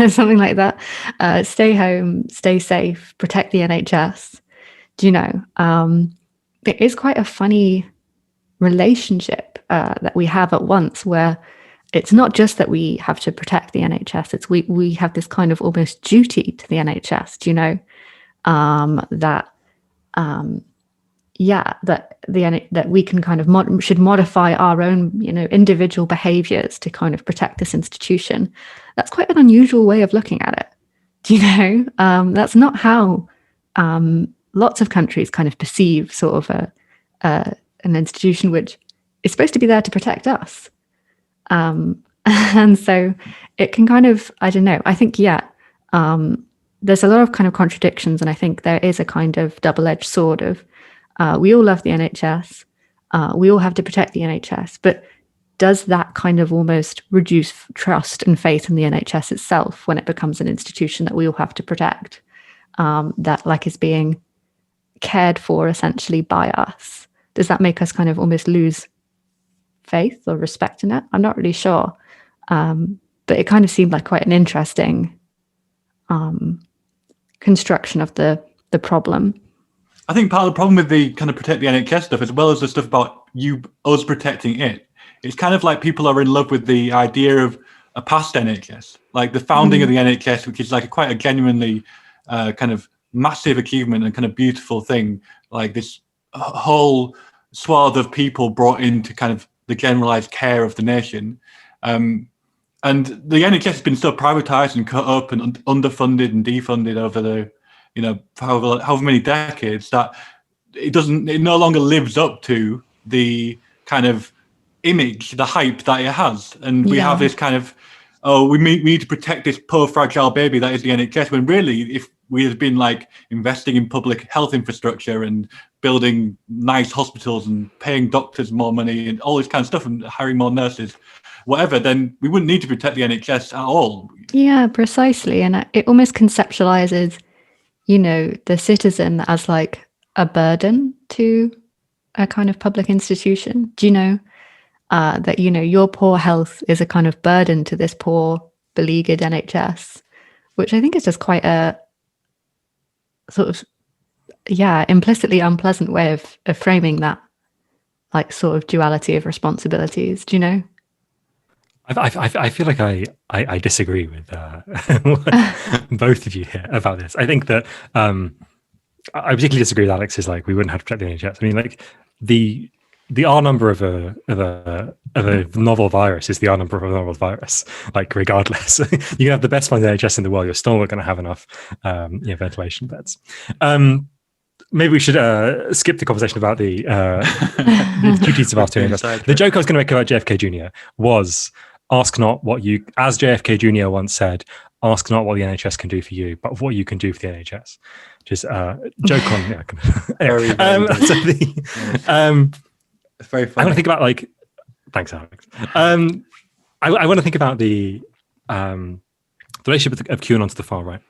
something like that. Stay home, stay safe, protect the NHS. Do you know? It is quite a funny relationship that we have at once, where it's not just that we have to protect the NHS, it's we have this kind of almost duty to the NHS, do you know? That we can kind of should modify our own, individual behaviors to kind of protect this institution. That's quite an unusual way of looking at it. Do you know? That's not how lots of countries kind of perceive sort of an institution which is supposed to be there to protect us. And so it can kind of, I don't know, I think, there's a lot of kind of contradictions, and I think there is a kind of double-edged sword of we all love the NHS, we all have to protect the NHS, but does that kind of almost reduce trust and faith in the NHS itself when it becomes an institution that we all have to protect, that is being cared for essentially by us? Does that make us kind of almost lose faith or respect in it? I'm not really sure, but it kind of seemed like quite an interesting construction of the problem. I think part of the problem with the kind of protect the NHS stuff, as well as the stuff about us protecting it, it's kind of like people are in love with the idea of a past NHS, like the founding of the NHS, which is quite a genuinely kind of massive achievement and kind of beautiful thing, like this whole swath of people brought into kind of the generalized care of the nation. And the NHS has been so privatized and cut up and underfunded and defunded over the, however many decades, that it no longer lives up to the kind of image, the hype that it has. And we have this kind of, we need to protect this poor fragile baby that is the NHS, when really, if we had been investing in public health infrastructure and building nice hospitals and paying doctors more money and all this kind of stuff and hiring more nurses, whatever, then we wouldn't need to protect the NHS at all. Yeah, precisely. And it almost conceptualizes, the citizen as a burden to a kind of public institution. Do you know that, your poor health is a kind of burden to this poor, beleaguered NHS, which I think is just quite a sort of, implicitly unpleasant way of framing that, sort of duality of responsibilities. Do you know? I feel like I disagree with both of you here about this. I think that I particularly disagree with Alex's we wouldn't have to protect the NHS. I mean, the R number of a novel virus is the R number of a novel virus. Regardless, you can have the best funded NHS in the world, you're still not going to have enough ventilation beds. Maybe we should skip the conversation about the duties of our two. The joke I was going to make about JFK Jr. was, ask not what you, as JFK Jr. once said, ask not what the NHS can do for you, but what you can do for the NHS. Just joke on. Yeah, very, it's very funny. I want to think about thanks, Alex. I want to think about the relationship of QAnon to the far right.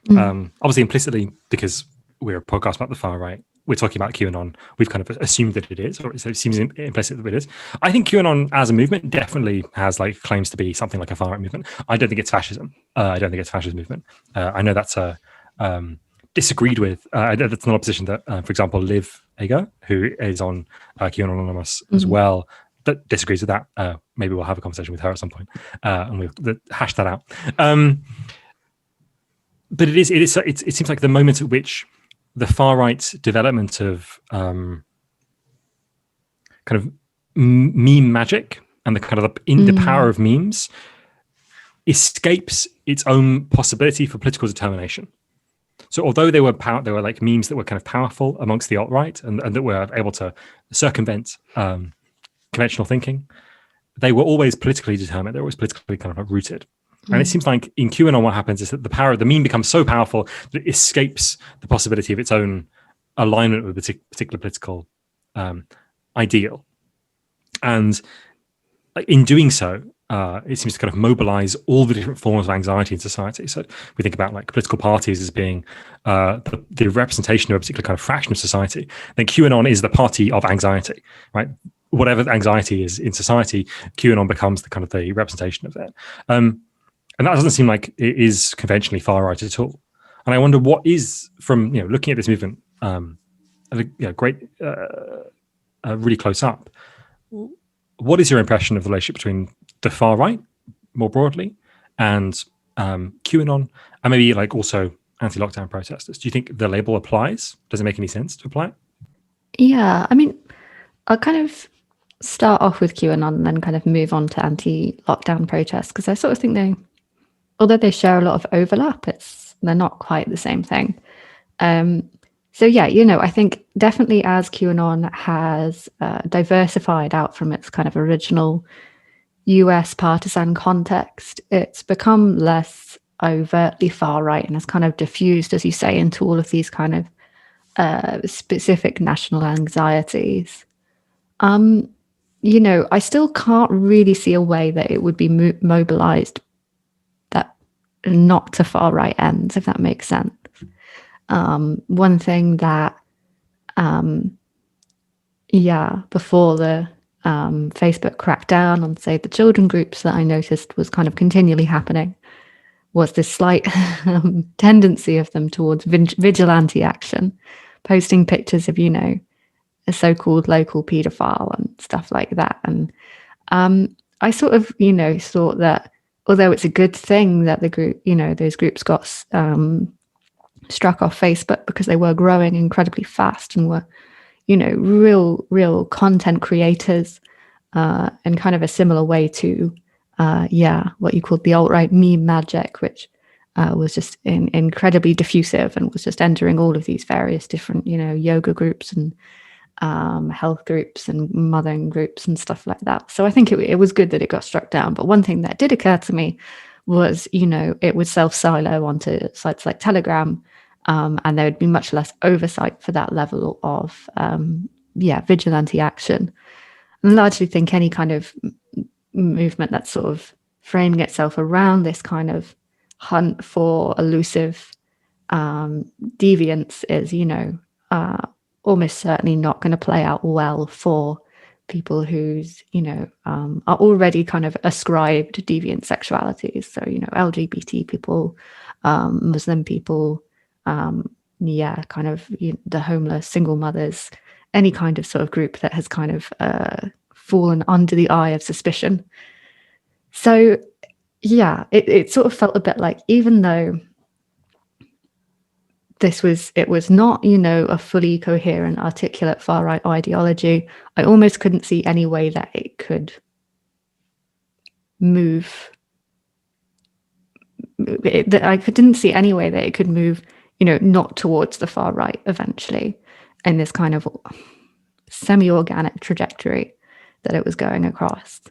Obviously, implicitly, because we're a podcast about the far right, we're talking about QAnon. We've kind of assumed that it is, or it seems implicit that it is. I think QAnon as a movement definitely has claims to be something like a far right movement. I don't think it's fascism. I don't think it's a fascist movement. I know that's disagreed with. That's not a position that, for example, Liv Ager, who is on Qanon Anonymous as well, that disagrees with that. Maybe we'll have a conversation with her at some point and we'll hash that out. But it seems like the moment at which the far right development of kind of meme magic and the kind of the power of memes escapes its own possibility for political determination. So although they were memes that were kind of powerful amongst the alt-right and that were able to circumvent conventional thinking, they were always politically determined. They were always politically kind of rooted. And it seems like in QAnon, what happens is that the power of the meme becomes so powerful that it escapes the possibility of its own alignment with a particular political ideal. And in doing so, it seems to kind of mobilize all the different forms of anxiety in society. So we think about like political parties as being the representation of a particular kind of fraction of society. Then QAnon is the party of anxiety, right? Whatever anxiety is in society, QAnon becomes the kind of the representation of that. And that doesn't seem like it is conventionally far right at all. And I wonder what is, from looking at this movement, really close up. What is your impression of the relationship between the far right, more broadly, and QAnon, and maybe like also anti-lockdown protesters? Do you think the label applies? Does it make any sense to apply it? Yeah, I mean, I'll kind of start off with QAnon and then kind of move on to anti-lockdown protests, because I sort of think although they share a lot of overlap, they're not quite the same thing. So yeah, I think definitely as QAnon has diversified out from its kind of original US partisan context, it's become less overtly far right and has kind of diffused, as you say, into all of these kind of specific national anxieties. I still can't really see a way that it would be mobilized that not to far right ends, if that makes sense. One thing that, before the Facebook crackdown on, say, the children groups that I noticed was kind of continually happening was this slight tendency of them towards vigilante action, posting pictures of, a so-called local paedophile and stuff like that. And I sort of, thought that although it's a good thing that the group, those groups got struck off Facebook because they were growing incredibly fast and were, real content creators in kind of a similar way to, what you called the alt-right meme magic, which was just incredibly diffusive and was just entering all of these various different, yoga groups and health groups and mothering groups and stuff like that. So I think it was good that it got struck down. But one thing that did occur to me was, it would self-silo onto sites like Telegram, and there would be much less oversight for that level of, vigilante action. And I largely think any kind of movement that's sort of framing itself around this kind of hunt for elusive deviance is, almost certainly not going to play out well for people whose, are already kind of ascribed deviant sexualities. So, LGBT people, Muslim people, kind of the homeless, single mothers, any kind of sort of group that has kind of fallen under the eye of suspicion. So, yeah, it sort of felt a bit like, even though it was not, a fully coherent, articulate far-right ideology, I almost couldn't see any way that it could move. I didn't see any way that it could move, not towards the far right eventually, in this kind of semi-organic trajectory that it was going across.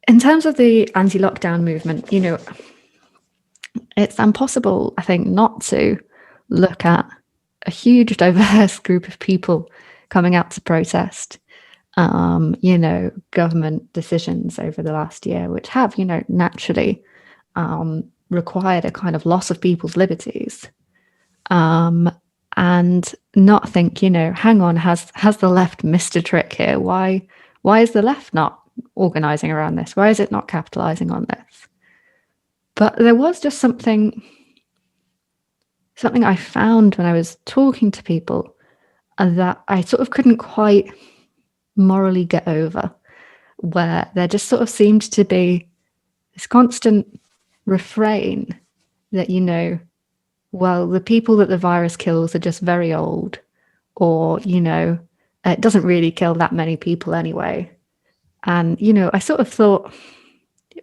In terms of the anti-lockdown movement, it's impossible, I think, not to look at a huge, diverse group of people coming out to protest, government decisions over the last year, which have, naturally required a kind of loss of people's liberties, and not think, hang on, has the left missed a trick here? Why is the left not organizing around this? Why is it not capitalizing on this? But there was just something I found when I was talking to people that I sort of couldn't quite morally get over, where there just sort of seemed to be this constant refrain that, well, the people that the virus kills are just very old, or, it doesn't really kill that many people anyway. And, I sort of thought,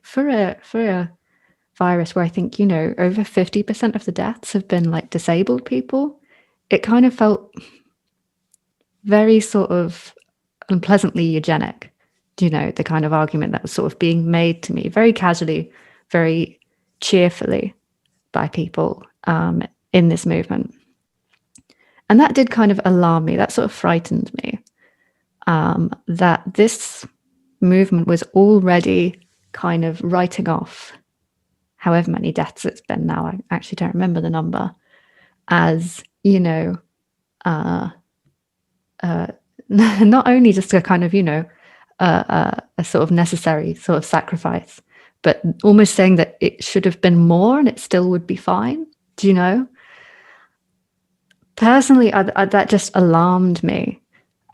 for a virus where I think, over 50% of the deaths have been like disabled people, it kind of felt very sort of unpleasantly eugenic, the kind of argument that was sort of being made to me very casually, very cheerfully by people in this movement. And that did kind of alarm me. That sort of frightened me, that this movement was already kind of writing off however many deaths it's been now, I actually don't remember the number, as, you know, not only just a kind of, you know, a sort of necessary sort of sacrifice, but almost saying that it should have been more and it still would be fine. Do you know? Personally, that just alarmed me.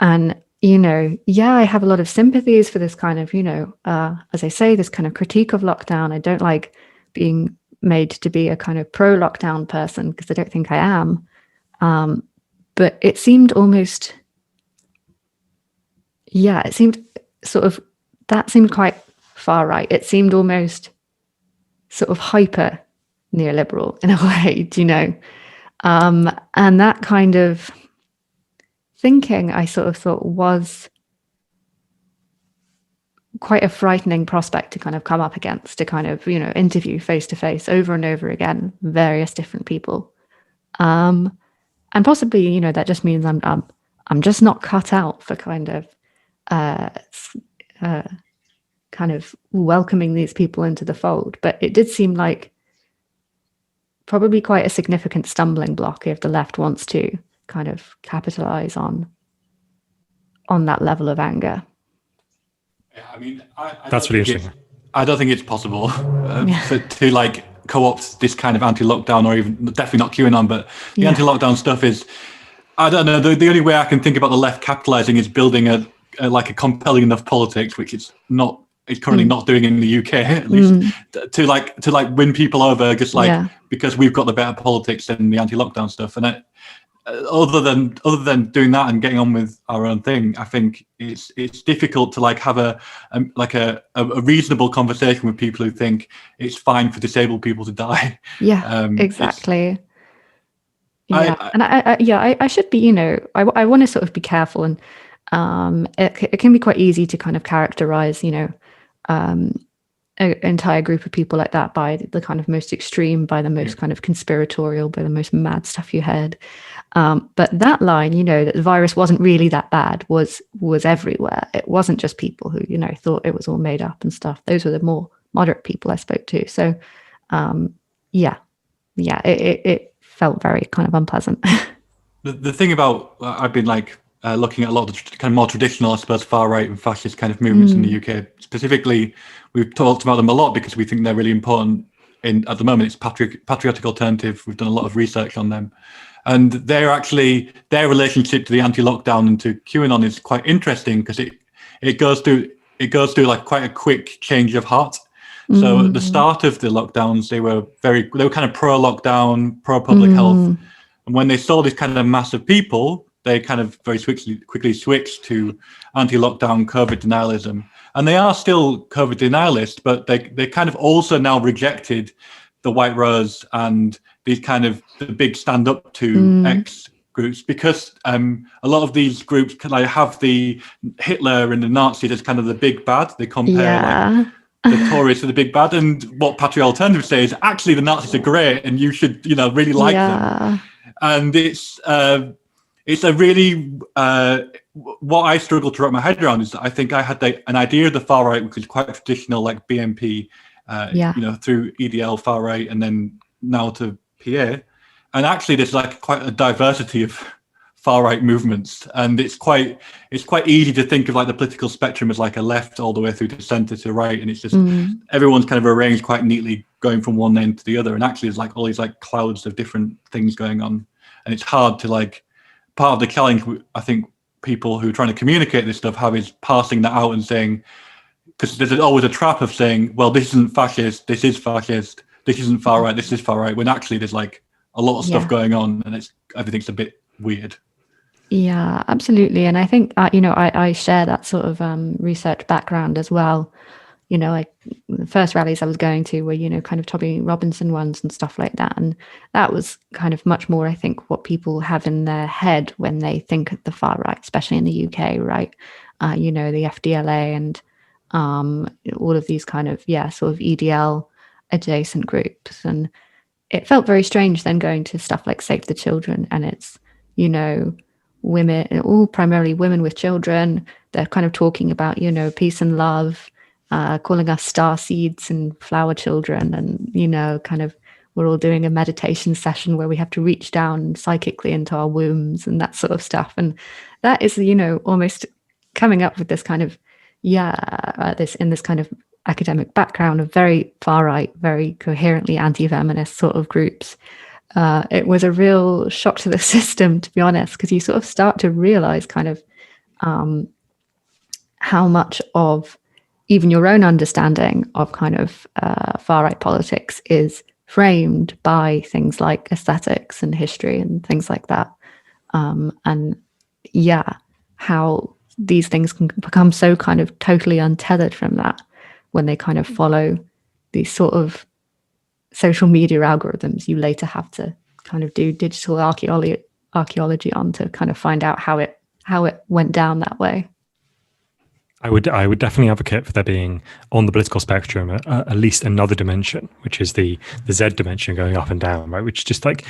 And, you know, yeah, I have a lot of sympathies for this kind of, you know, as I say, this kind of critique of lockdown. I don't like being made to be a kind of pro-lockdown person, because I don't think I am. But it seemed almost, yeah, it seemed sort of, that seemed quite far right. It seemed almost sort of hyper neoliberal in a way, do you know? And that kind of thinking, I sort of thought, was quite a frightening prospect to kind of come up against, to kind of, you know, interview face to face over and over again various different people. And possibly, you know, that just means I'm just not cut out for kind of welcoming these people into the fold. But it did seem like probably quite a significant stumbling block if the left wants to kind of capitalize on that level of anger. Yeah, I mean, That's really interesting. I don't think it's possible to like co-opt this kind of anti-lockdown, or even definitely not QAnon, but the anti-lockdown stuff is, I don't know, the only way I can think about the left capitalizing is building a compelling enough politics, which it's currently not doing in the UK, at least, to like win people over, just like because we've got the better politics than the anti-lockdown stuff. And other than doing that and getting on with our own thing, I think it's difficult to like have a reasonable conversation with people who think it's fine for disabled people to die. Yeah, exactly. I should be, you know, I want to sort of be careful, and it can be quite easy to kind of characterize, you know, an entire group of people like that by the kind of most extreme, by the most kind of conspiratorial, by the most mad stuff you heard. But that line, you know, that the virus wasn't really that bad, was everywhere. It wasn't just people who, you know, thought it was all made up and stuff. Those were the more moderate people I spoke to. So, it felt very kind of unpleasant. The thing about, I've been like looking at a lot of the kind of more traditional, I suppose, far right and fascist kind of movements in the UK. Specifically, we've talked about them a lot because we think they're really important. At the moment, it's Patriotic Alternative. We've done a lot of research on them, and their relationship to the anti-lockdown and to QAnon is quite interesting, because it goes through like quite a quick change of heart. So at the start of the lockdowns, they were kind of pro-lockdown, pro-public health. And when they saw this kind of mass of people, they kind of very quickly switched to anti-lockdown COVID denialism. And they are still COVID denialists, but they kind of also now rejected the White Rose and these kind of the big stand up to X groups, because a lot of these groups can like have the Hitler and the Nazis as kind of the big bad. They compare like the Tories to the big bad, and what Patriot Alternative say is actually the Nazis are great and you should, you know, really like them. And it's a really what I struggle to wrap my head around is that I think I had an idea of the far right, which is quite traditional, like BNP, you know, through EDL far right, and then now to PA. And actually, there's like quite a diversity of far right movements, and it's quite easy to think of like the political spectrum as like a left all the way through to centre to right, and it's just everyone's kind of arranged quite neatly going from one end to the other. And actually, there's like all these like clouds of different things going on, and it's hard to like. Part of the challenge I think people who are trying to communicate this stuff have is parsing that out and saying, because there's always a trap of saying, well, this isn't fascist, this is fascist, this isn't far right, this is far right, when actually there's like a lot of stuff going on, and everything's a bit weird. Yeah, absolutely. And I think you know, I share that sort of research background as well. You know, like the first rallies I was going to were, you know, kind of Tommy Robinson ones and stuff like that. And that was kind of much more, I think, what people have in their head when they think of the far right, especially in the UK, right? You know, the FDLA and all of these kind of, sort of EDL adjacent groups. And it felt very strange then going to stuff like Save the Children. And it's, you know, women, all primarily women with children. They're kind of talking about, you know, peace and love, calling us star seeds and flower children, and, you know, kind of we're all doing a meditation session where we have to reach down psychically into our wombs and that sort of stuff. And that is, you know, almost coming up with this kind of, this kind of academic background of very far right, very coherently anti-feminist sort of groups. It was a real shock to the system, to be honest, because you sort of start to realize kind of how much of even your own understanding of kind of far right politics is framed by things like aesthetics and history and things like that. And yeah, how these things can become so kind of totally untethered from that when they kind of follow these sort of social media algorithms you later have to kind of do digital archaeology on to kind of find out how it went down that way. I would definitely advocate for there being on the political spectrum at least another dimension, which is the Z dimension going up and down, right? Which is just like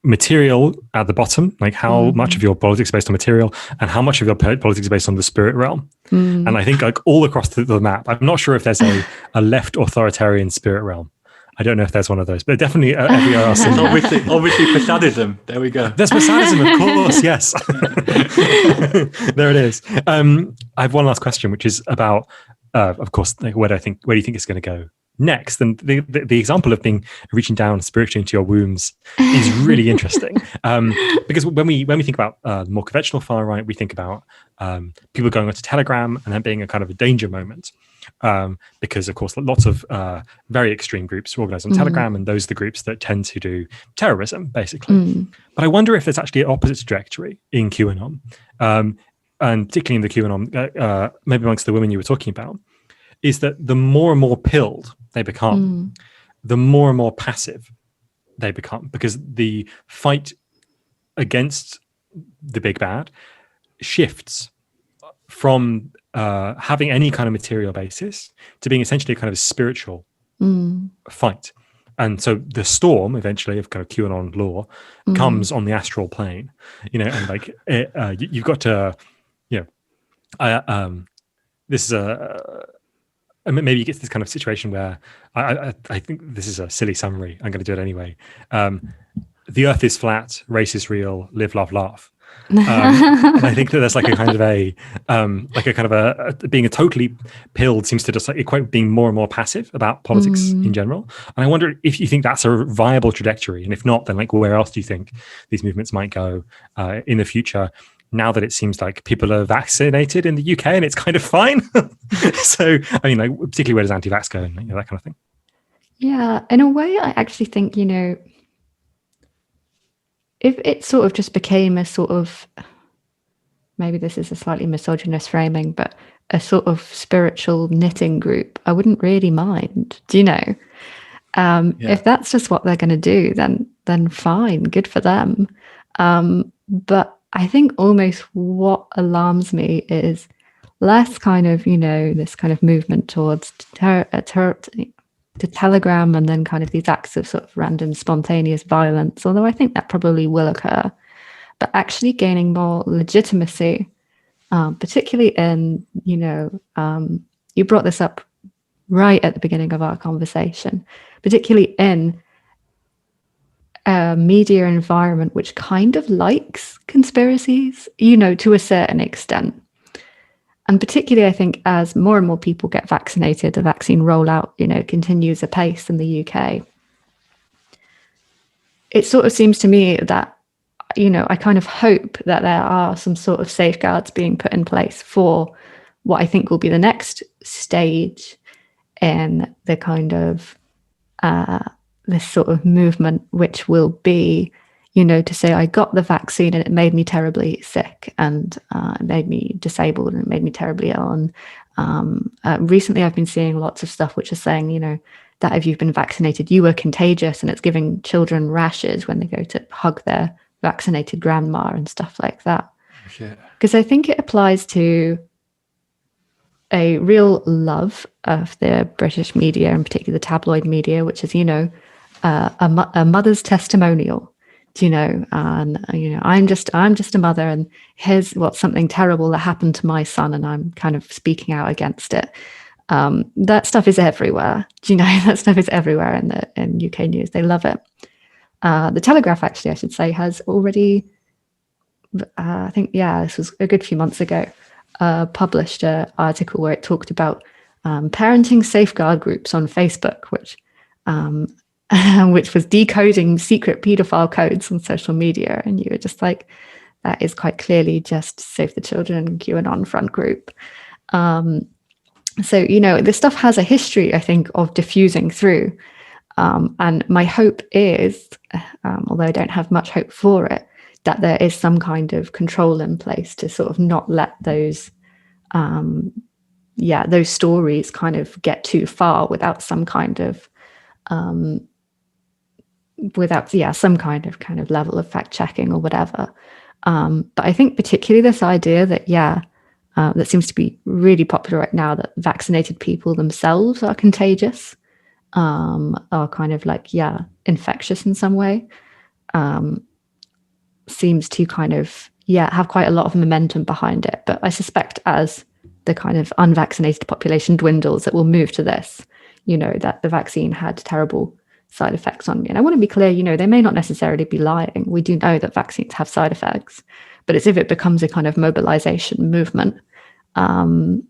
material at the bottom, like how much of your politics is based on material and how much of your politics is based on the spirit realm. And I think like all across the map, I'm not sure if there's a left authoritarian spirit realm. I don't know if there's one of those, but definitely everywhere else. Obviously Prasadism. There we go. There's Prasadism, of course. Yes, there it is. I have one last question, which is about, of course, like where do you think it's going to go next? And the example of reaching down spiritually into your wombs is really interesting, because when we think about the more conventional far right, we think about people going onto Telegram and then being a kind of a danger moment. Because of course lots of very extreme groups are organized on Telegram, and those are the groups that tend to do terrorism basically. But I wonder if there's actually an opposite trajectory in QAnon, and particularly in the QAnon, maybe amongst the women you were talking about, is that the more and more pilled they become, the more and more passive they become, because the fight against the big bad shifts from having any kind of material basis to being essentially a kind of a spiritual fight. And so the storm eventually of kind of QAnon lore comes on the astral plane, you know, and like you've got to, you know, this is maybe you get to this kind of situation where I think this is a silly summary. I'm going to do it anyway. The earth is flat, race is real, live, love, laugh. And I think that there's like a kind of being a totally pilled seems to just like equate being more and more passive about politics in general. And I wonder if you think that's a viable trajectory, and if not, then like where else do you think these movements might go in the future? Now that it seems like people are vaccinated in the UK and it's kind of fine. So I mean, like particularly where does anti-vax go and that kind of thing? Yeah, in a way, I actually think, you know, if it sort of just became a sort of, maybe this is a slightly misogynist framing, but a sort of spiritual knitting group, I wouldn't really mind. Do you know? If that's just what they're going to do, then fine, good for them. But I think almost what alarms me is less kind of, you know, this kind of movement towards to Telegram and then kind of these acts of sort of random spontaneous violence, although I think that probably will occur, but actually gaining more legitimacy, particularly in, you know, you brought this up right at the beginning of our conversation, particularly in a media environment which kind of likes conspiracies, you know, to a certain extent. And particularly, I think, as more and more people get vaccinated, the vaccine rollout, you know, continues apace in the UK. It sort of seems to me that, you know, I kind of hope that there are some sort of safeguards being put in place for what I think will be the next stage in the kind of this sort of movement, which will be, you know, to say I got the vaccine and it made me terribly sick and it made me disabled and it made me terribly ill. And recently I've been seeing lots of stuff which is saying, you know, that if you've been vaccinated, you were contagious, and it's giving children rashes when they go to hug their vaccinated grandma and stuff like that. Because I think it applies to a real love of the British media, and particularly the tabloid media, which is, you know, a mother's testimonial and I'm just a mother, and here's what something terrible that happened to my son, and I'm kind of speaking out against it. That stuff is everywhere. That stuff is everywhere in UK news. They love it. The Telegraph, actually, I should say, has already, I think, this was a good few months ago, published an article where it talked about parenting safeguard groups on Facebook, which was decoding secret paedophile codes on social media. And you were just like, that is quite clearly just Save the Children QAnon front group. So, this stuff has a history, I think, of diffusing through. And my hope is, although I don't have much hope for it, that there is some kind of control in place to sort of not let those stories kind of get too far without some kind of some kind of level of fact checking or whatever. But I think particularly this idea that that seems to be really popular right now, that vaccinated people themselves are contagious, are kind of like infectious in some way, seems to kind of have quite a lot of momentum behind it. But I suspect as the kind of unvaccinated population dwindles, it will move to this, that the vaccine had terrible side effects on me. And I want to be clear, they may not necessarily be lying. We do know that vaccines have side effects, but it's if it becomes a kind of mobilization movement, then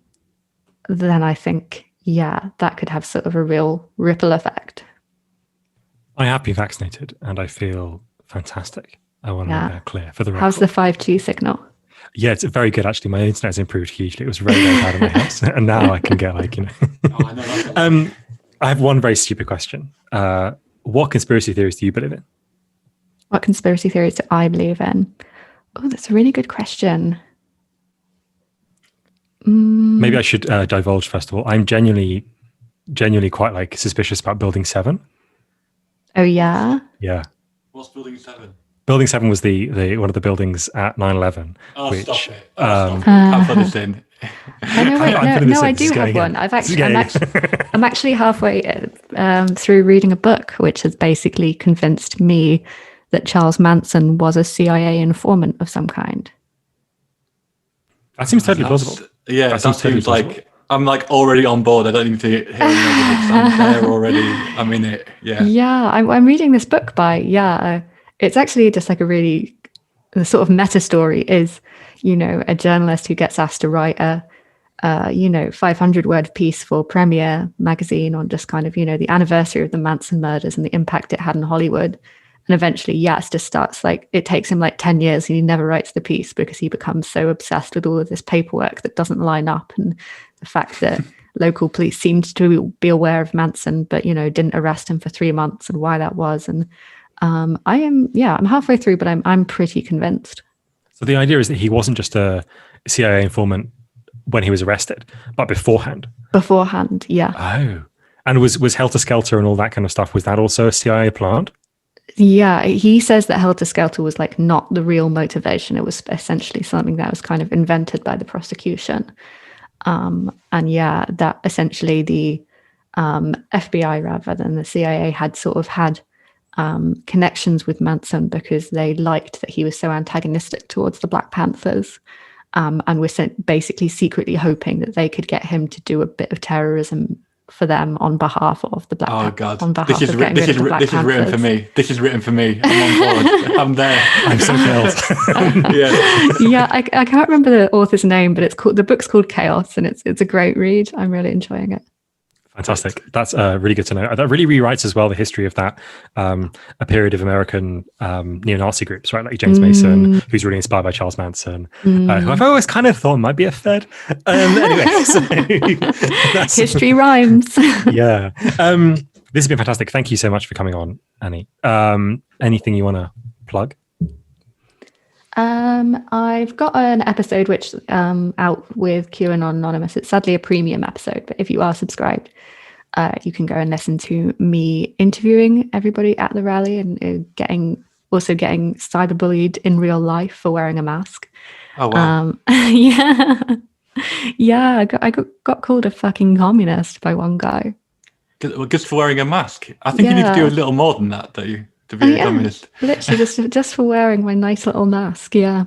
I think, that could have sort of a real ripple effect. I have been vaccinated and I feel fantastic. I want to make that clear for the record. How's the 5G signal? Yeah, it's very good, actually. My internet's improved hugely. It was very, very bad in my house. And now I can get I have one very stupid question. What conspiracy theories do you believe in? What conspiracy theories do I believe in? Oh, that's a really good question. Maybe I should divulge first of all. I'm genuinely quite suspicious about Building 7. Oh yeah? Yeah. What's Building 7? Building 7 was the one of the buildings at 9/11. Oh, which, stop it. Stop it. Can't put this in. I do have one. I'm actually halfway through reading a book which has basically convinced me that Charles Manson was a CIA informant of some kind. That seems totally plausible. Yeah, that seems like I'm already on board. I don't need to hear any evidence. I'm there already. I'm in it. Yeah. Yeah, I'm reading this book by it's actually just like the sort of meta story is, a journalist who gets asked to write a 500-word piece for Premiere magazine on just kind of, the anniversary of the Manson murders and the impact it had in Hollywood. And eventually, it just starts it takes him 10 years and he never writes the piece because he becomes so obsessed with all of this paperwork that doesn't line up. And the fact that local police seemed to be aware of Manson, but, didn't arrest him for 3 months and why that was. And I'm halfway through, but I'm pretty convinced. So the idea is that he wasn't just a CIA informant when he was arrested, but beforehand. Beforehand, yeah. Oh, and was Helter Skelter and all that kind of stuff, was that also a CIA plant? Yeah, he says that Helter Skelter was not the real motivation. It was essentially something that was kind of invented by the prosecution. That essentially the FBI rather than the CIA had sort of had connections with Manson because they liked that he was so antagonistic towards the Black Panthers, and were basically secretly hoping that they could get him to do a bit of terrorism for them on behalf of the Black Panthers. Oh God, on behalf this is written for me. This is written for me. I'm on board. I'm there. I'm so thrilled. Yeah, I can't remember the author's name, but the book's called Chaos, and it's a great read. I'm really enjoying it. Fantastic. That's really good to know. That really rewrites as well the history of that a period of American neo-Nazi groups, right? Like James Mason, who's really inspired by Charles Manson, who I've always kind of thought might be a Fed. Anyway, so history rhymes. Yeah. This has been fantastic. Thank you so much for coming on, Annie. Anything you want to plug? I've got an episode which out with QAnon Anonymous. It's sadly a premium episode, but if you are subscribed, you can go and listen to me interviewing everybody at the rally and getting cyberbullied in real life for wearing a mask. Oh wow! I got called a fucking communist by one guy. Just for wearing a mask. I think you need to do a little more than that, don't you? to be a communist. Literally just for wearing my nice little mask. Yeah.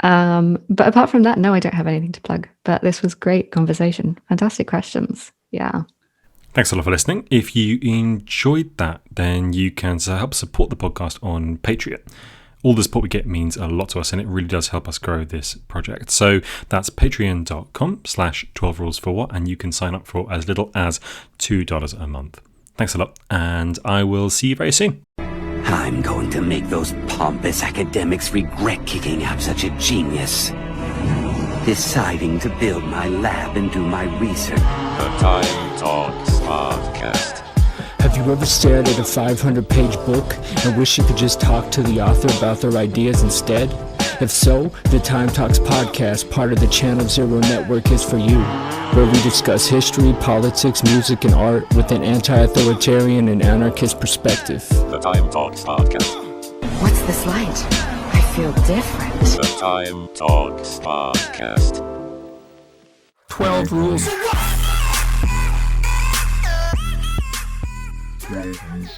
But apart from that, no, I don't have anything to plug. But this was great conversation. Fantastic questions. Yeah. Thanks a lot for listening. If you enjoyed that, then you can help support the podcast on Patreon. All the support we get means a lot to us, and it really does help us grow this project. So that's patreon.com/12 rules for what, and you can sign up for as little as $2 a month. Thanks a lot, and I will see you very soon. I'm going to make those pompous academics regret kicking out such a genius. Deciding to build my lab and do my research. The Time Talks Podcast. Have you ever stared at a 500-page book and wish you could just talk to the author about their ideas instead? If so, the Time Talks Podcast, part of the Channel Zero Network, is for you, where we discuss history, politics, music, and art with an anti-authoritarian and anarchist perspective. The Time Talks Podcast. What's this light? I feel different. The Time Talks Podcast. 12 rules. Variances.